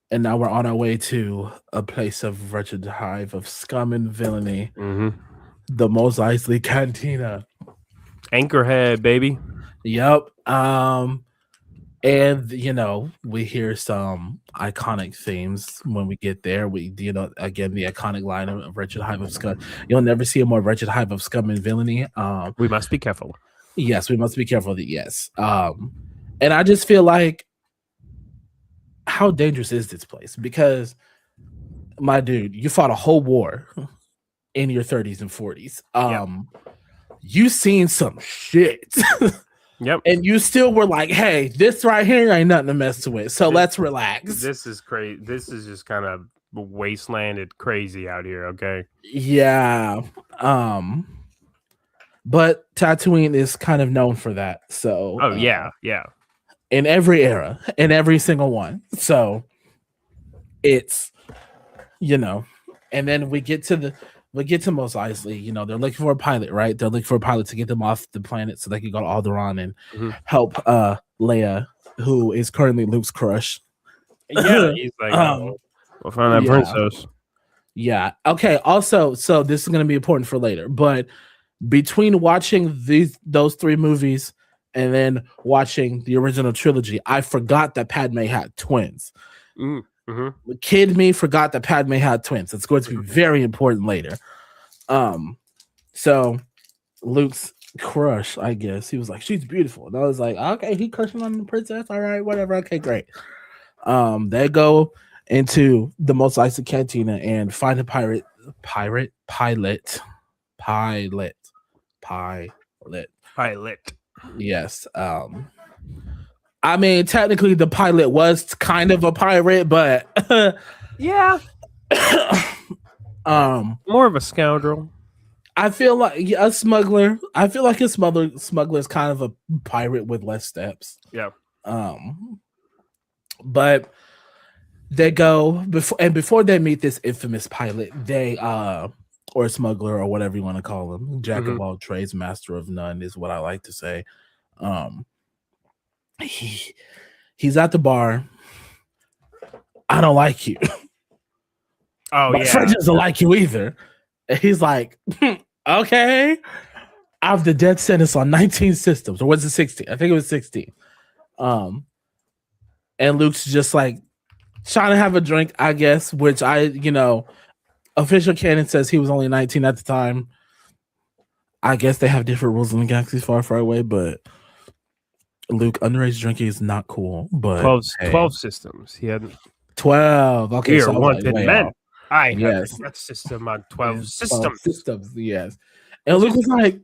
And now we're on our way to a place of wretched hive of scum and villainy, the Mos Eisley Cantina. Anchorhead, baby. Yep. And we hear some iconic themes when we get there. We, again, the iconic line of "Wretched Hive of Scum." You'll never see a more wretched hive of scum and villainy. We must be careful. Yes, we must be careful. Yes. And I just feel like, how dangerous is this place? Because, my dude, you fought a whole war in your 30s and 40s. You seen some shit. Yep. And you still were like, hey, this right here ain't nothing to mess with. So let's relax. This is crazy. This is just kind of wastelanded crazy out here, okay? Yeah. But Tatooine is kind of known for that. So yeah. In every era, in every single one. So it's, and then we get to Mos Eisley. They're looking for a pilot, right? They're looking for a pilot to get them off the planet so they can go to Alderaan and help Leia, who is currently Luke's crush. Yeah, he's like, we'll find that princess. Yeah. Okay. Also, so this is going to be important for later, but between watching those three movies and then watching the original trilogy, I forgot that Padme had twins. Kid me forgot that Padme had twins. It's going to be very important later. So Luke's crush, I guess, he was like, she's beautiful. And I was like, okay, he crushing on the princess. All right, whatever. Okay, great. They go into the Mos Eisley Cantina and find a pilot. Yes. I mean, technically, the pilot was kind of a pirate, but yeah, more of a scoundrel. I feel like a smuggler. I feel like a smuggler is kind of a pirate with less steps. Yeah. But they go before they meet this infamous pilot, they or smuggler or whatever you want to call him, jack of all trades, master of none is what I like to say. He's at the bar. I don't like you. Oh, my friend doesn't like you either. And he's like, okay, I have the death sentence on 19 systems, or was it 16? I think it was 16. And Luke's just like trying to have a drink, I guess, which official canon says he was only 19 at the time. I guess they have different rules in the galaxy far, far away, but Luke, underage drinking is not cool. But 12 systems. He had 12. Okay, we are wanted men. I have a system on 12 systems. Yes. And Luke was like,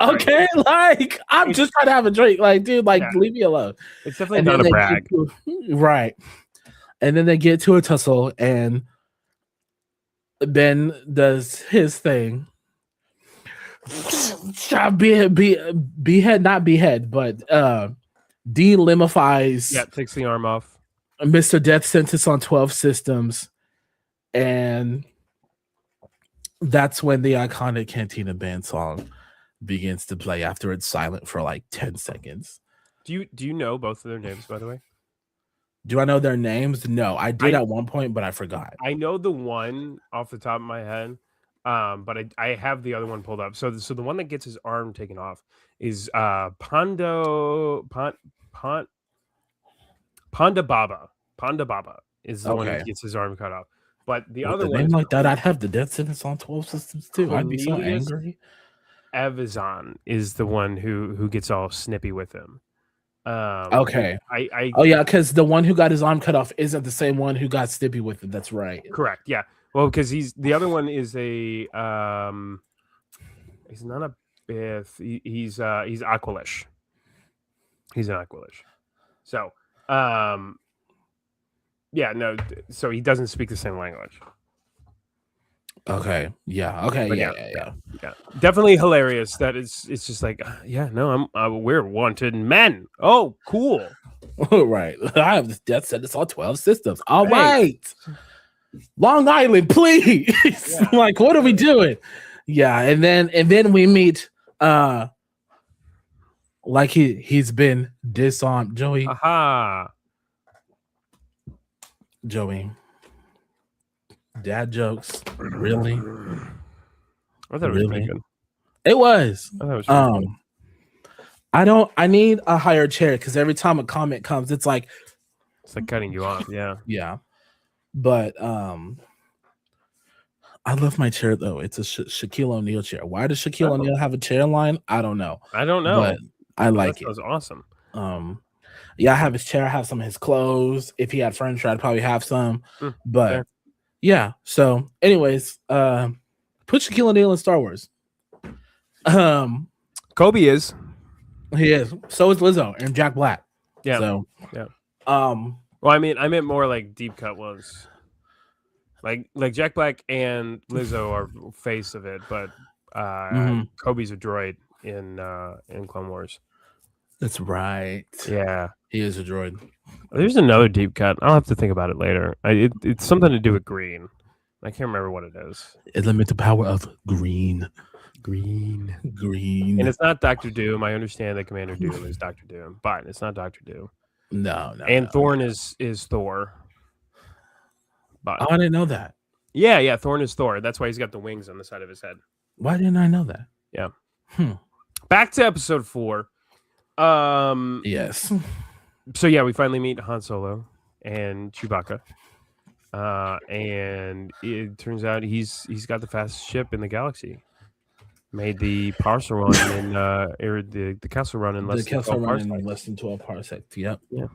okay, like, I'm just trying to have a drink. Like, dude, leave me alone. It's definitely not a brag. Right. And then they get to a tussle, and Ben does his thing. Behead, not behead, but delimifies. Yeah, takes the arm off. Mr. Death Sentence on 12 systems. And that's when the iconic Cantina Band song begins to play after it's silent for like 10 seconds. Do you know both of their names, by the way? Do I know their names? No, I did at one point, but I forgot. I know the one off the top of my head, but I have the other one pulled up. So the one that gets his arm taken off is Ponda Baba. Ponda Baba is the one that gets his arm cut off. But the other one, name like that, I'd have the death sentence on 12 systems too. I'd be so angry. Evazan is the one who gets all snippy with him. Okay. Because the one who got his arm cut off isn't the same one who got snippy with it. That's right. Correct. Yeah. Well, because the other one is he's not a Biff. He's Aqualish. He's an Aqualish. So yeah, no. So he doesn't speak the same language. Okay. Yeah. Okay. Yeah. Definitely hilarious. It's just like, no, we're wanted men. Oh, cool. Right. I have this death sentence on 12 systems. All right. Long Island, please. Yeah. Like, what are we doing? Yeah, and then we meet like he's been disarmed. Joey. Aha. Joey, dad jokes, really, I thought it was pretty really. good. It was. I thought it was pretty good. I don't. I need a higher chair because every time a comment comes, it's like cutting you off. Yeah. yeah. But I love my chair though. It's a Shaquille O'Neal chair. Why does Shaquille O'Neal have a chair line? I don't know. I don't know. But I like that was awesome. Yeah, I have his chair. I have some of his clothes. If he had furniture, I'd probably have some. But fair. yeah. So, anyways, put Shaquille O'Neal in Star Wars. Kobe is. He is. So is Lizzo and Jack Black. Yeah. So yeah. Well, I meant more like deep cut ones. Like Jack Black and Lizzo are face of it, but Kobe's a droid in Clone Wars. That's right. Yeah, he is a droid. There's another deep cut. I'll have to think about it later. It's something to do with green. I can't remember what it is. Limit the power of green. Green. And it's not Dr. Doom. I understand that Commander Doom is Dr. Doom, but it's not Dr. Doom. No. And Thorn is Thor. But I didn't know that. Yeah, Thorn is Thor. That's why he's got the wings on the side of his head. Why didn't I know that? Yeah. Back to episode 4. Yes. So yeah, we finally meet Han Solo and Chewbacca. And it turns out he's got the fastest ship in the galaxy. Made the parcel run in the castle run in less than 12 parsecs. Yep. Yeah.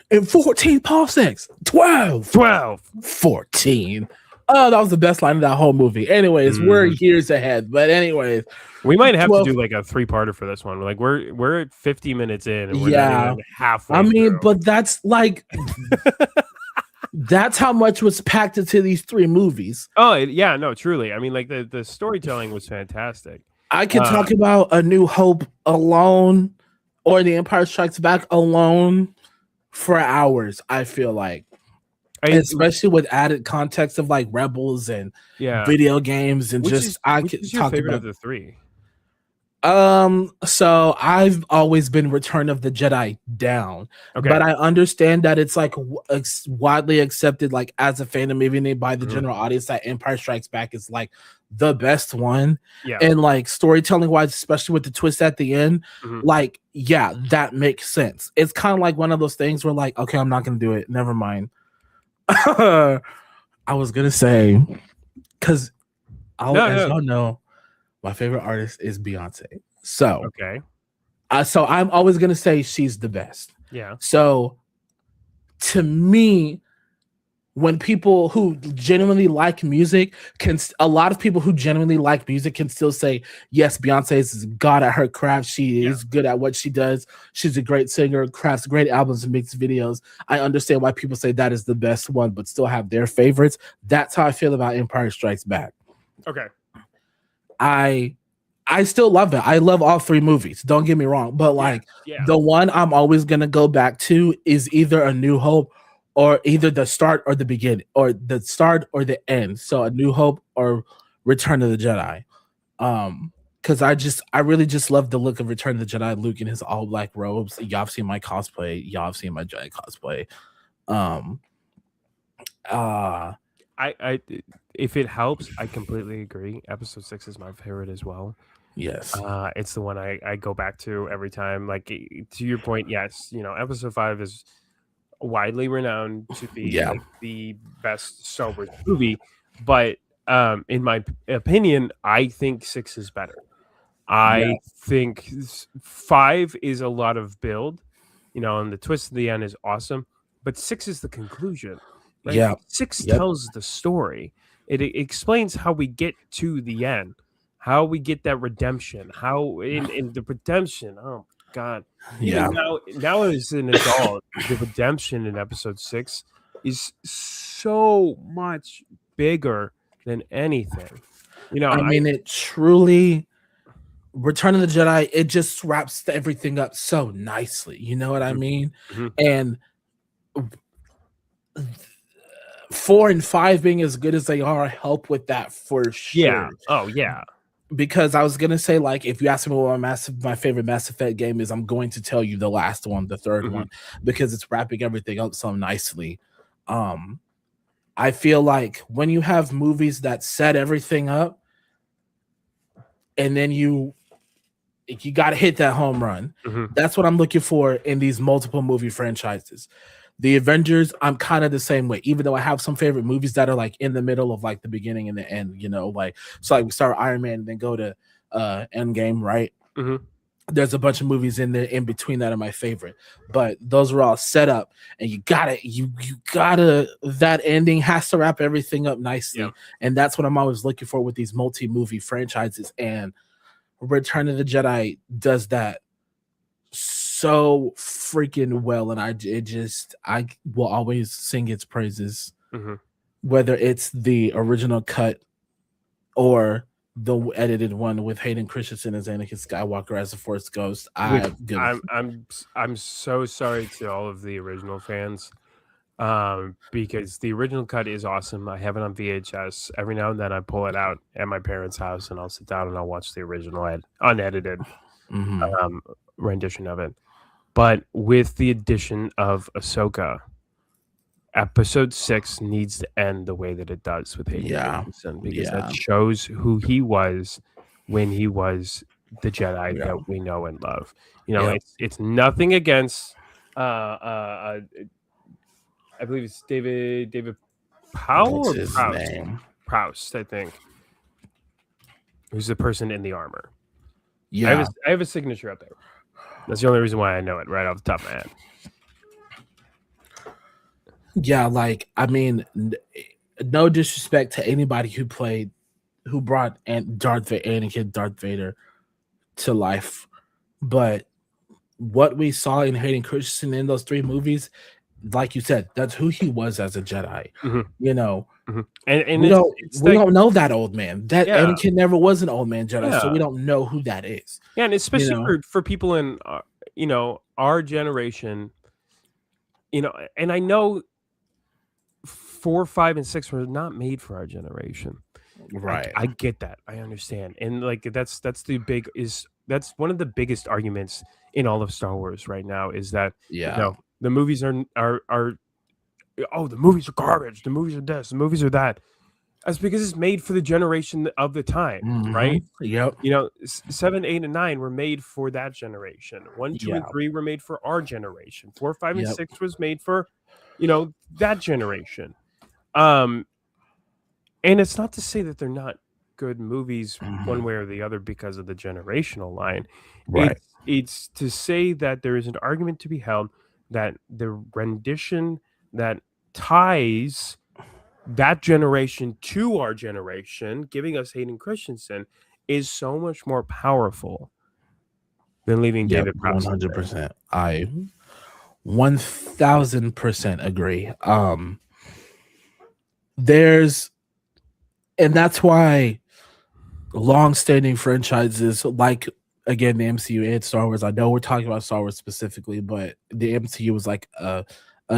In 14 parsecs. 12. 14. Oh, that was the best line of that whole movie. Anyways, we're years ahead. But anyways, we might have to do like a 3-parter for this one. Like we're at 50 minutes in, and we're not even halfway. I mean, through. but that's like that's how much was packed into these 3 movies. Oh yeah, no, truly. I mean, like the storytelling was fantastic. I could talk about A New Hope alone, or The Empire Strikes Back alone, for hours. I feel like. Especially with added context of like Rebels and video games and I could talk favorite about of the 3. So I've always been Return of the Jedi down, but I understand that it's like widely accepted, like as a fandom, even by the general audience, that Empire Strikes Back is like the best one. And like storytelling wise, especially with the twist at the end, like that makes sense. It's kind of like one of those things where like, okay, I'm not gonna do it. Never mind. I was gonna say, because as y'all know, my favorite artist is Beyonce. So so I'm always gonna say she's the best. Yeah. So to me, when people who genuinely like music a lot of people who genuinely like music can still say, yes, Beyonce is god at her craft. She is good at what she does. She's a great singer, crafts great albums and makes videos. I understand why people say that is the best one, but still have their favorites. That's how I feel about Empire Strikes Back. Okay. I still love it. I love all 3 movies. Don't get me wrong. But like the one I'm always gonna go back to is either A New Hope or either the start or the beginning, or the start or the end. So A New Hope or Return of the Jedi. Because I really just love the look of Return of the Jedi, Luke in his all black robes. Y'all have seen my cosplay. Y'all have seen my Jedi cosplay. I if it helps, I completely agree. Episode 6 is my favorite as well. Yes. It's the one I go back to every time. Like, to your point, yes, episode 5 is widely renowned to be like the best Star Wars movie, but in my opinion, I think 6 is better. I think 5 is a lot of build, and the twist at the end is awesome, but 6 is the conclusion. Right? Yeah. 6 tells the story. It explains how we get to the end, how we get that redemption, how in the redemption. Oh God. Yeah. Now as an adult, the redemption in episode 6 is so much bigger than anything. I mean, it truly, Return of the Jedi, it just wraps everything up so nicely. You know what I mean? And 4 and 5 being as good as they are help with that for sure. Yeah. Oh yeah. Because I was gonna say, like, if you ask me what my favorite Mass Effect game is, I'm going to tell you the last one, the third one, because it's wrapping everything up so nicely. Um, I feel like when you have movies that set everything up, and then you got to hit that home run. Mm-hmm. That's what I'm looking for in these multiple movie franchises. The Avengers, I'm kind of the same way, even though I have some favorite movies that are like in the middle of like the beginning and the end, like, so like we start with Iron Man and then go to Endgame, right? Mm-hmm. There's a bunch of movies in there in between that are my favorite, but those are all set up, and you gotta that ending has to wrap everything up nicely. Yeah. And that's what I'm always looking for with these multi-movie franchises, and Return of the Jedi does that so freaking well, and I will always sing its praises, Mm-hmm. whether it's the original cut or the edited one with Hayden Christensen as Anakin Skywalker as the Force Ghost. Which I'm good. I'm so sorry to all of the original fans, because the original cut is awesome. I have it on VHS. Every now and then I pull it out at my parents' house and I'll sit down and I'll watch the original unedited rendition of it. But with the addition of Ahsoka, Episode 6 needs to end the way that it does with Hayden Christensen, because that shows who he was when he was the Jedi that we know and love. It's nothing against I believe it's David Powell or Proust. Proust, I think. Who's the person in the armor. Yeah. I have a signature up there. That's the only reason why I know it right off the top of my head. Yeah, like, I mean, no disrespect to anybody who brought Anakin Darth Vader to life, but what we saw in Hayden Christensen in those 3 movies, like you said, that's who he was as a Jedi. Mm-hmm. Mm-hmm. And we don't know that old man. That Anakin never was an old man Jedi, so we don't know who that is. Yeah, and especially for people in our generation, and I know 4, 5, and 6 were not made for our generation. Right. I get that. I understand. And like that's one of the biggest arguments in all of Star Wars right now, is that the movies are the movies are garbage, the movies are this, the movies are that. That's because it's made for the generation of the time, right? Yep. 7, 8, and 9 were made for that generation. 1, 2, and 3 were made for our generation. 4, 5, and 6 was made for that generation. And it's not to say that they're not good movies one way or the other because of the generational line. Right. It's to say that there is an argument to be held that the rendition that ties that generation to our generation, giving us Hayden Christensen, is so much more powerful than leaving David Prowse. 100%. I 1000% agree. And that's why long-standing franchises like, again, the MCU and Star Wars, I know we're talking about Star Wars specifically, but the MCU was like a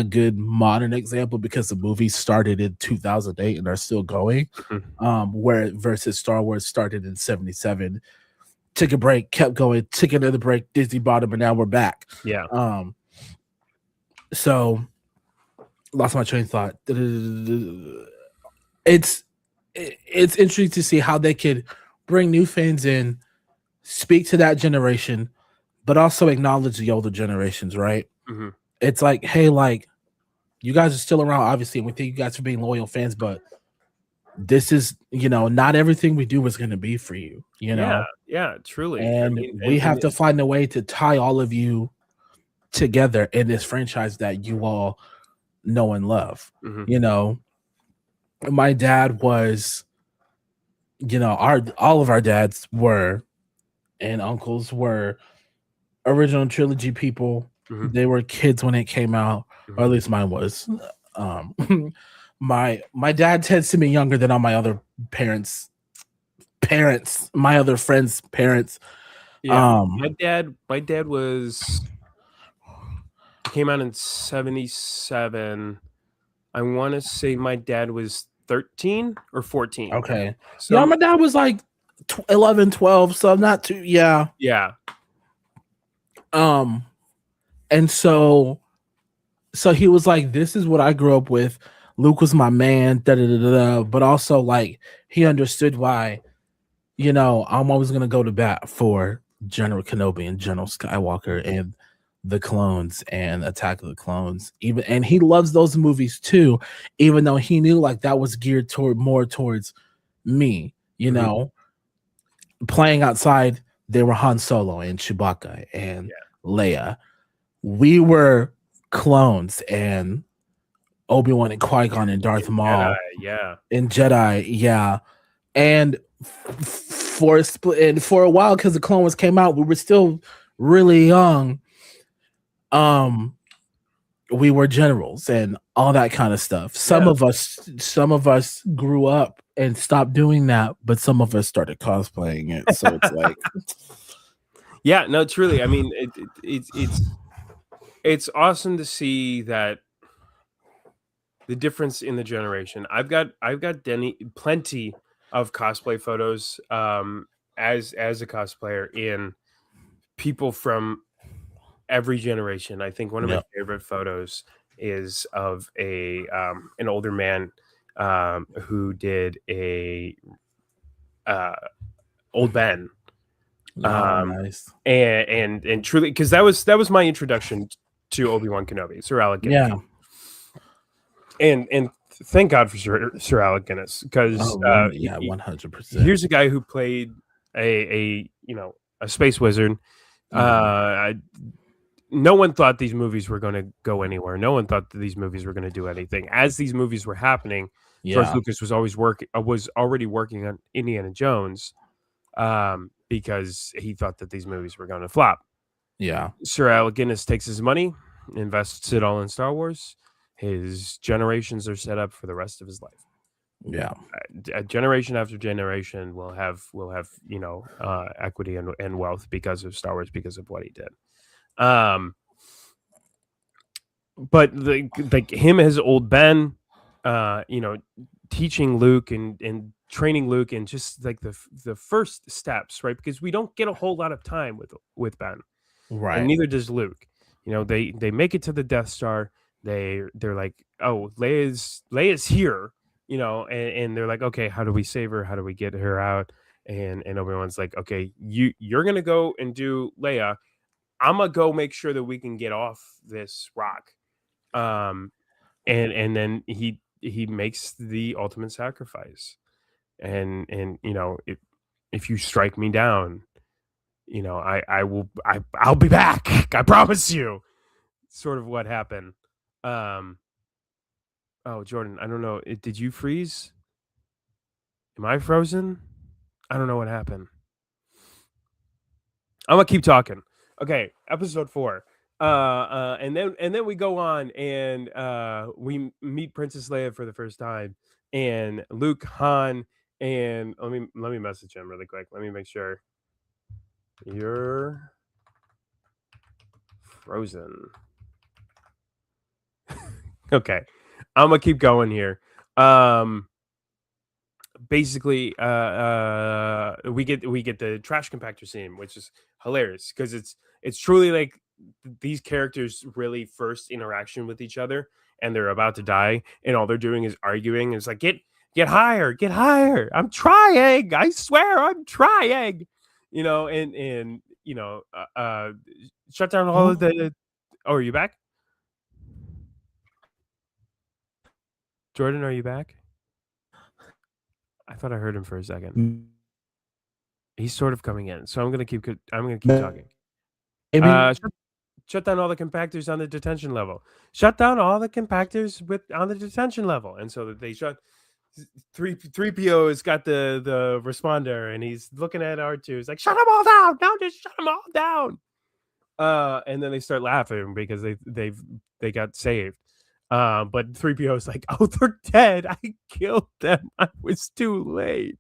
good modern example because the movies started in 2008 and are still going, where versus Star Wars started in 1977, took a break, kept going, took another break, Disney bought them, and now we're back. So lost my train of thought. It's interesting to see how they could bring new fans in, speak to that generation, but also acknowledge the older generations, right? It's like, hey, like, you guys are still around, obviously, and we thank you guys for being loyal fans, but this is, not everything we do is going to be for you, Yeah, truly. And we have to find a way to tie all of you together in this franchise that you all know and love. My dad was, all of our dads were, and uncles were original Trilogy people. They were kids when it came out, or at least mine was. My dad tends to be younger than all my other parents, my other friends' parents. My dad came out in 1977. I want to say my dad was 13 or 14. Okay. So my dad was like 11, 12, so not too, And so So he was like, "This is what I grew up with. Luke was my man." Da da da da. But also, like, he understood why. I'm always gonna go to bat for General Kenobi and General Skywalker and the clones and Attack of the Clones. And he loves those movies too, even though he knew like that was geared towards me. Playing outside, they were Han Solo and Chewbacca and Leia. We were clones and Obi-Wan and Qui-Gon and Darth Maul and Jedi, yeah. And for a while, because the Clone Wars came out, we were still really young. We were generals and all that kind of stuff. Some of us grew up and stopped doing that, but some of us started cosplaying it. So it's like, yeah, no, truly. I mean, it's awesome to see that the difference in the generation. I've got plenty of cosplay photos as a cosplayer in people from every generation. I think one of my favorite photos is of an older man who did a Old Ben. Nice. And truly, because that was my introduction to Obi-Wan Kenobi, Sir Alec Guinness. And thank God for Sir Alec Guinness, because 100%. Here's a guy who played a space wizard. No one thought these movies were going to go anywhere. No one thought that these movies were going to do anything. As these movies were happening, George Lucas was already working on Indiana Jones, because he thought that these movies were going to flop. Yeah. Sir Alec Guinness takes his money, invests it all in Star Wars. His generations are set up for the rest of his life. Yeah. Generation after generation will have equity and wealth because of Star Wars, because of what he did. But like him as Old Ben, teaching Luke and training Luke, and just like the first steps, right? Because we don't get a whole lot of time with Ben, right? And neither does Luke. They make it to the Death Star. They're like, oh, Leia's here, and they're like, okay, how do we save her? How do we get her out? And Obi-Wan's like, okay, you're gonna go and do Leia. I'm gonna go make sure that we can get off this rock. And then he makes the ultimate sacrifice. And if you strike me down, I'll be back. I promise you. Sort of what happened. Oh, Jordan, I don't know. Did you freeze? Am I frozen? I don't know what happened. I'm gonna keep talking. Okay, episode 4. And then we go on and we meet Princess Leia for the first time, and Luke, Han, and let me message him really quick. Let me make sure. You're frozen. Okay, I'm gonna keep going here. Basically, we get the trash compactor scene, which is hilarious because it's truly like these characters' really first interaction with each other, and they're about to die, and all they're doing is arguing. And it's like, get higher, get higher. I'm trying. I swear, I'm trying. And shut down all of the. Oh, are you back, Jordan? Are you back? I thought I heard him for a second. He's sort of coming in, so I'm gonna keep talking. Shut down all the compactors on the detention level. Shut down all the compactors on the detention level, and so that they shut. 3PO has got the responder, and he's looking at R2. He's like, "Shut them all down! No, just shut them all down!" And then they start laughing because they got saved. But 3PO is like, "Oh, they're dead! I killed them! I was too late."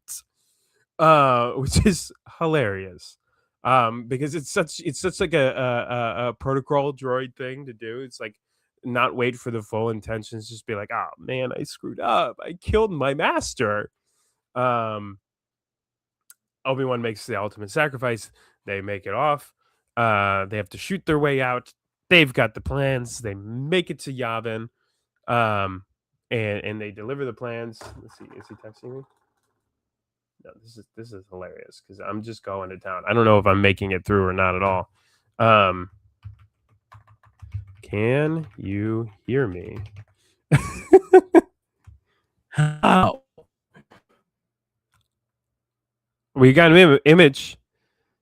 Which is hilarious. Because it's such like a protocol droid thing to do. It's like not wait for the full intentions, just be like, oh man, I screwed up. I killed my master. Obi-Wan makes the ultimate sacrifice. They make it off. They have to shoot their way out. they've got the plans. They make it to Yavin, and they deliver the plans. Let's see, is he texting me? No, this is hilarious because I'm just going to town. I don't know if I'm making it through or not at all. Can you hear me? How? We got an image.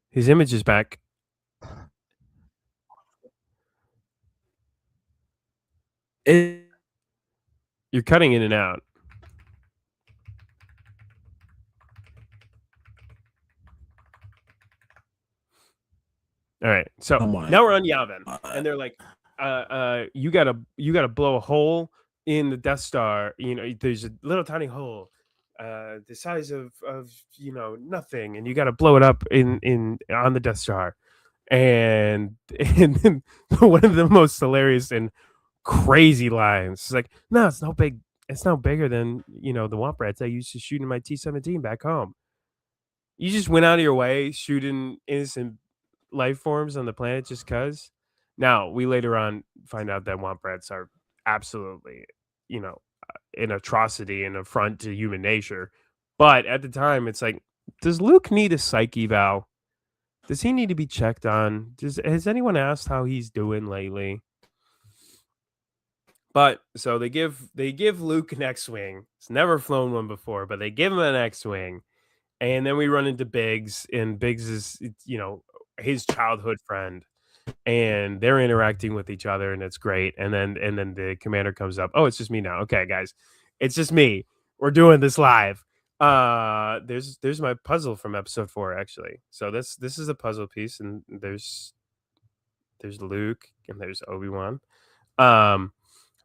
His image is back. You're cutting in and out. All right, so now we're on Yavin, and they're like, you gotta blow a hole in the Death Star. You know, there's a little tiny hole, the size of nothing, and you gotta blow it up in on the Death Star. And then one of the most hilarious and crazy lines is like, no, it's no big. It's no bigger than the Womp Rats I used to shoot in my T-17 back home. You just went out of your way shooting innocent life forms on the planet just cuz. Now, we later on find out that Womp Rats are absolutely, an atrocity and affront to human nature. But at the time, it's like, does Luke need a psyche eval? Does he need to be checked on? Has anyone asked how he's doing lately? But so they give Luke an X-wing. He's never flown one before, but they give him an X-wing. And then we run into Biggs, and Biggs is, his childhood friend, and they're interacting with each other, and it's great. And then the commander comes up. Oh, it's just me now. Okay, guys, it's just me. We're doing this live. There's my puzzle from episode 4, actually. So this is a puzzle piece, and there's Luke and there's Obi-Wan.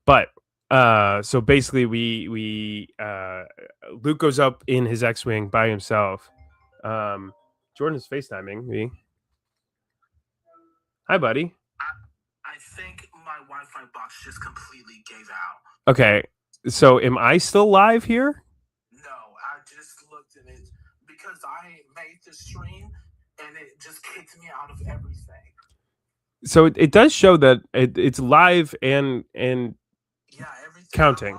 But so basically we Luke goes up in his X-wing by himself. Jordan's FaceTiming me. Hi, buddy. I think my Wi-Fi box just completely gave out. Okay, so am I still live here? No, I just looked at it because I made the stream and it just kicked me out of everything. So it does show that it's live and yeah, everything counting.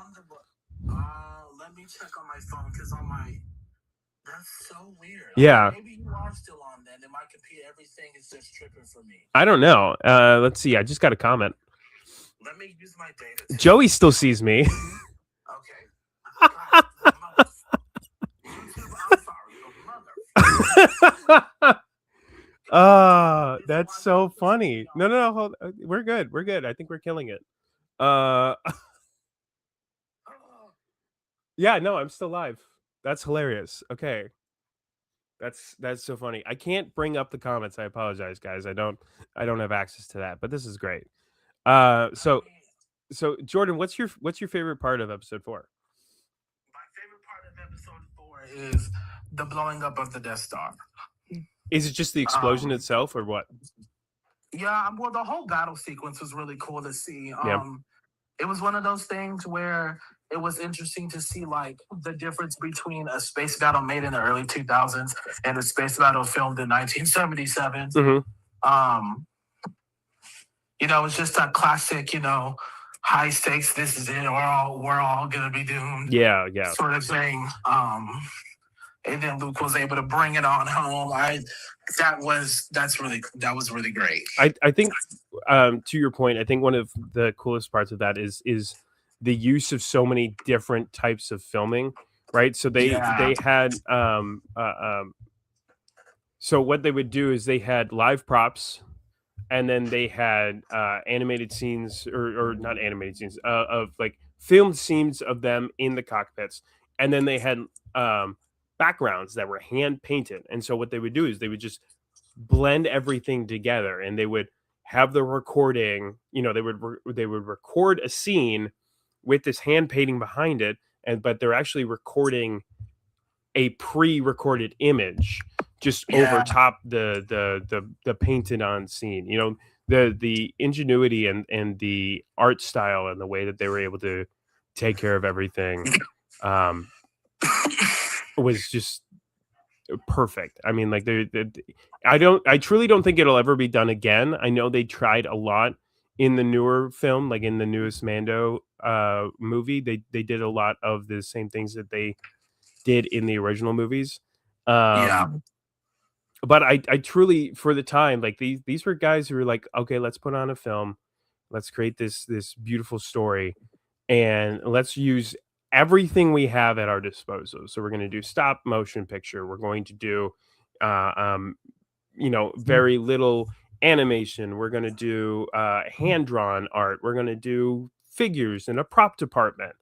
Let me check on my phone because on my that's so weird. Yeah. Maybe you are still on then. In my computer, everything is just tripping for me. I don't know. Let's see. I just got a comment. Let me use my data. Joey still sees me. Okay. That's so funny. No, hold. We're good. We're good. I think we're killing it. Yeah, no, I'm still live. That's hilarious. Okay. That's so funny. I can't bring up the comments. I apologize, guys. I don't have access to that, but this is great. So Jordan, what's your favorite part of episode 4? My favorite part of episode 4 is the blowing up of the Death Star. Is it just the explosion itself, or what? Yeah, well, the whole battle sequence was really cool to see. Yeah. It was one of those things where it was interesting to see like the difference between a space battle made in the early 2000s and a space battle filmed in 1977. Mm-hmm. It's just that classic, high stakes. This is it. We're all gonna be doomed. Yeah. Sort of thing. And then Luke was able to bring it on home. That was really great. I think to your point, I think one of the coolest parts of that is the use of so many different types of filming, right? So they had so what they would do is they had live props, and then they had animated scenes or not animated scenes of like filmed scenes of them in the cockpits, and then they had backgrounds that were hand painted. And so what they would do is they would just blend everything together, and they would have the recording. They would record a scene with this hand painting behind it, but they're actually recording a pre-recorded image just over top the painted on scene. The ingenuity and the art style and the way that they were able to take care of everything was just perfect. I mean, like I truly don't think it'll ever be done again. I know they tried a lot in the newer film, like in the newest Mando movie, they did a lot of the same things that they did in the original movies. Yeah. But I truly, for the time, like these were guys who were like, okay, let's put on a film, let's create this beautiful story, and let's use everything we have at our disposal. So we're going to do stop motion picture. We're going to do, uh, um, very little animation. We're going to do hand drawn art. We're going to do figures in a prop department.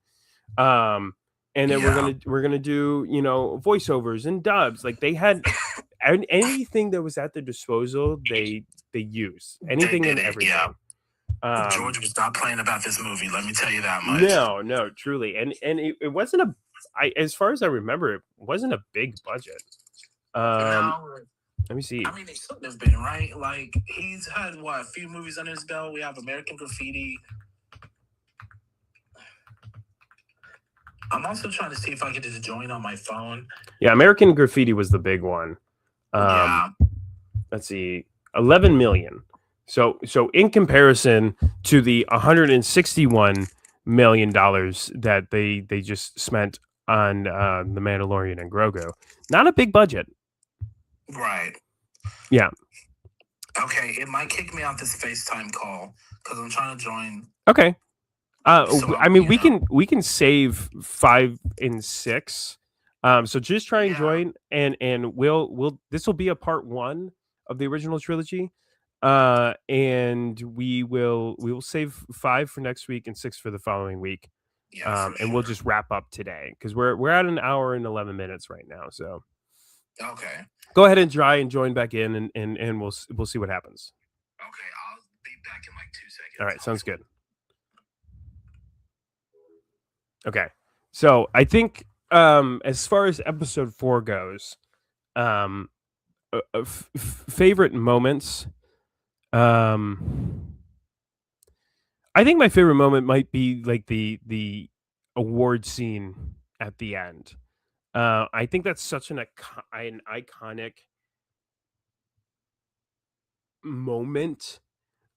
Um, and then Yeah. we're gonna do voiceovers and dubs. Like they had anything that was at their disposal. They use They anything did and it. Yeah. everything. Um, George was not playing about this movie. Let me tell you that much. no, truly, and it wasn't a. As far as I remember, it wasn't a big budget. No. Let me see. I mean, it shouldn't have been, right? Like, he's had, a few movies under his belt. We have American Graffiti. I'm also trying to see if I can just join on my phone. Yeah, American Graffiti was the big one. Yeah. Let's see, 11 million. So in comparison to the 161 million dollars that they just spent on the Mandalorian and Grogu, not a big budget. Right. Yeah. Okay, it might kick me off this FaceTime call because I'm trying to join. Okay. So, I mean, we can save 5 and 6. So just try and Yeah. join, and we'll this will be a part 1 of the original trilogy. And we will save 5 for next week and 6 for the following week. Yeah, for And we'll sure. just wrap up today because we're at an hour and 11 minutes right now. So Okay. go ahead and try and join back in, and we'll see what happens. Okay, I'll be back in like 2 seconds. All right, sounds good. Okay, so I think as far as episode 4 goes, favorite moments. I think my favorite moment might be like the award scene at the end. I think that's such an iconic moment.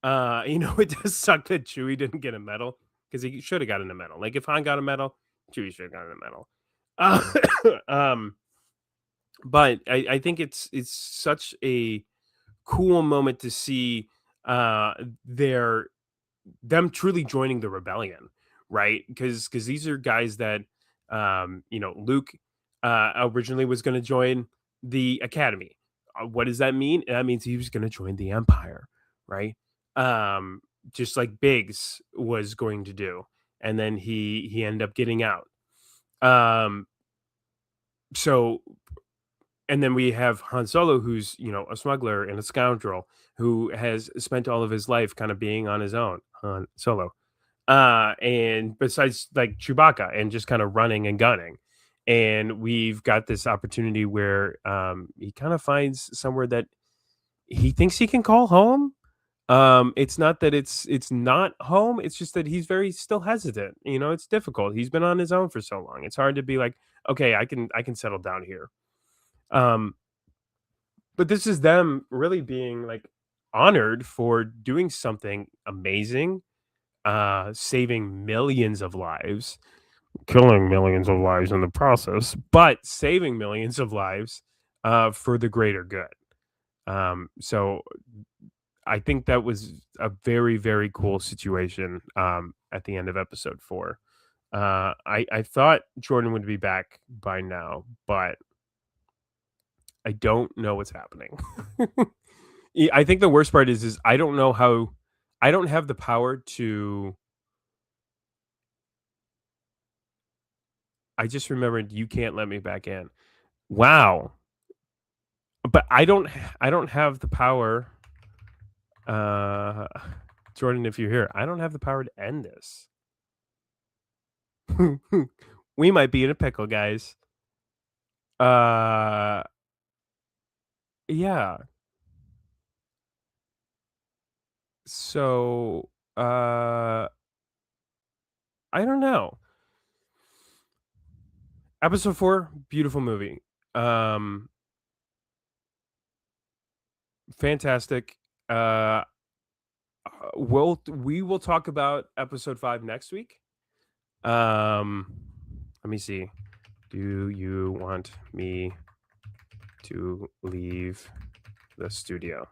It does suck that Chewie didn't get a medal because he should have gotten a medal. Like if Han got a medal, Chewie should have gotten a medal. But I think it's such a cool moment to see them truly joining the rebellion, right? Because these are guys that Luke originally was going to join the academy. What does that mean? That means he was going to join the Empire, right? Just like Biggs was going to do, and then he ended up getting out. So and then we have Han Solo, who's a smuggler and a scoundrel who has spent all of his life kind of being on his own. Han Solo, and besides like Chewbacca and just kind of running and gunning, and we've got this opportunity where he kind of finds somewhere that he thinks he can call home. It's not that it's not home. It's just that he's very still hesitant. It's difficult. He's been on his own for so long. It's hard to be like, okay, I can settle down here. But this is them really being like honored for doing something amazing, saving millions of lives, killing millions of lives in the process, but saving millions of lives for the greater good. So I think that was a very, very cool situation at the end of episode 4. I thought Jordan would be back by now, but I don't know what's happening. I think the worst part is I don't know how. I don't have the power to. I just remembered you can't let me back in. Wow. But I don't have the power. Jordan, if you're here, I don't have the power to end this. We might be in a pickle, guys. Yeah. So, I don't know. Episode 4, beautiful movie. Fantastic. we will talk about episode 5 next week. Let me see. Do you want me to leave the studio?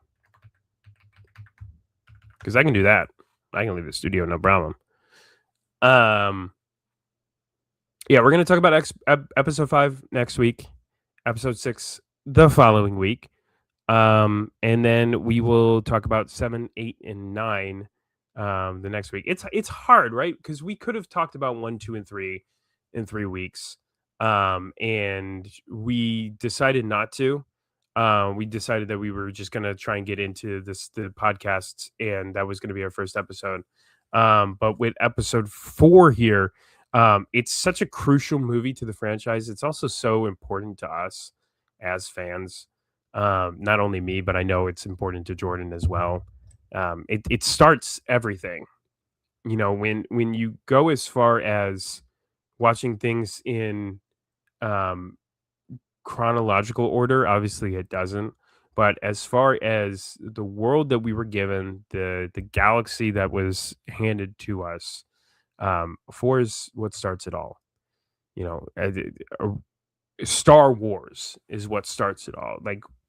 Because I can do that. I can leave the studio, no problem. Yeah, we're going to talk about episode 5 next week, episode 6 the following week. And then we will talk about 7, 8, and 9 the next week. It's hard, right? Because we could have talked about 1, 2, and 3 in 3 weeks. And we decided not to. We decided that we were just going to try and get into the podcasts, and that was going to be our first episode. But with episode 4 here, it's such a crucial movie to the franchise. It's also so important to us as fans. Not only me, but I know it's important to Jordan as well. It starts everything. You know, when you go as far as watching things in chronological order, obviously it doesn't. But as far as the world that we were given, the galaxy that was handed to us, 4 is what starts it all. You know, Star Wars is what starts it all.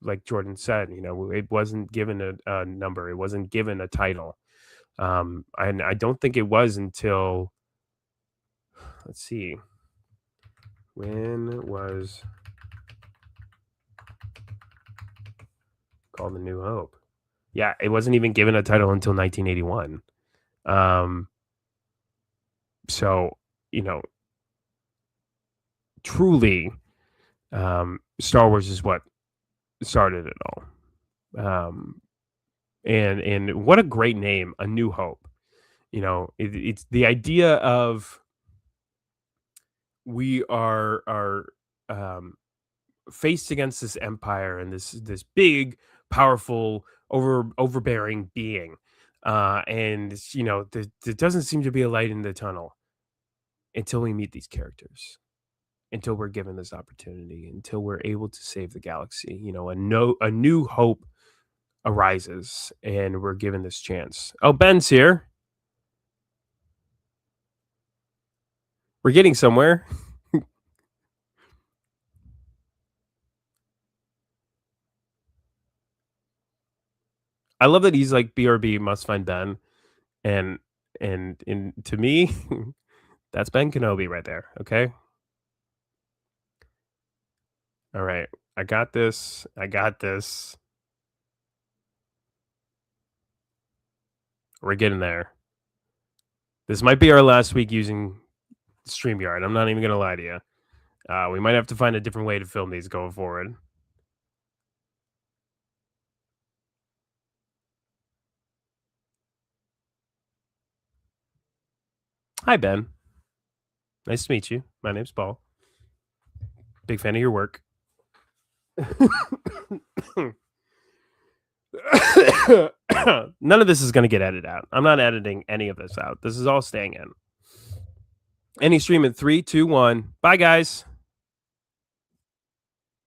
Like Jordan said, you know, it wasn't given a number, it wasn't given a title. And I don't think it was until, let's see, when was called The New Hope? Yeah, it wasn't even given a title until 1981. So, you know, truly, Star Wars is what started it all. And what a great name, A New Hope. You know, it's the idea of we are faced against this empire and this big, powerful, overbearing being, and you know, there doesn't seem to be a light in the tunnel until we meet these characters, until we're given this opportunity, until we're able to save the galaxy. You know, a new hope arises, and we're given this chance. Oh, Ben's here. We're getting somewhere. I love that he's like, BRB must find Ben, and to me, that's Ben Kenobi right there. Okay. All right. I got this. I got this. We're getting there. This might be our last week using StreamYard. I'm not even gonna lie to you. We might have to find a different way to film these going forward. Hi, Ben. Nice to meet you. My name's Paul. Big fan of your work. None of this is going to get edited out. I'm not editing any of this out. This is all staying in. Any stream in 3, 2, 1. Bye, guys.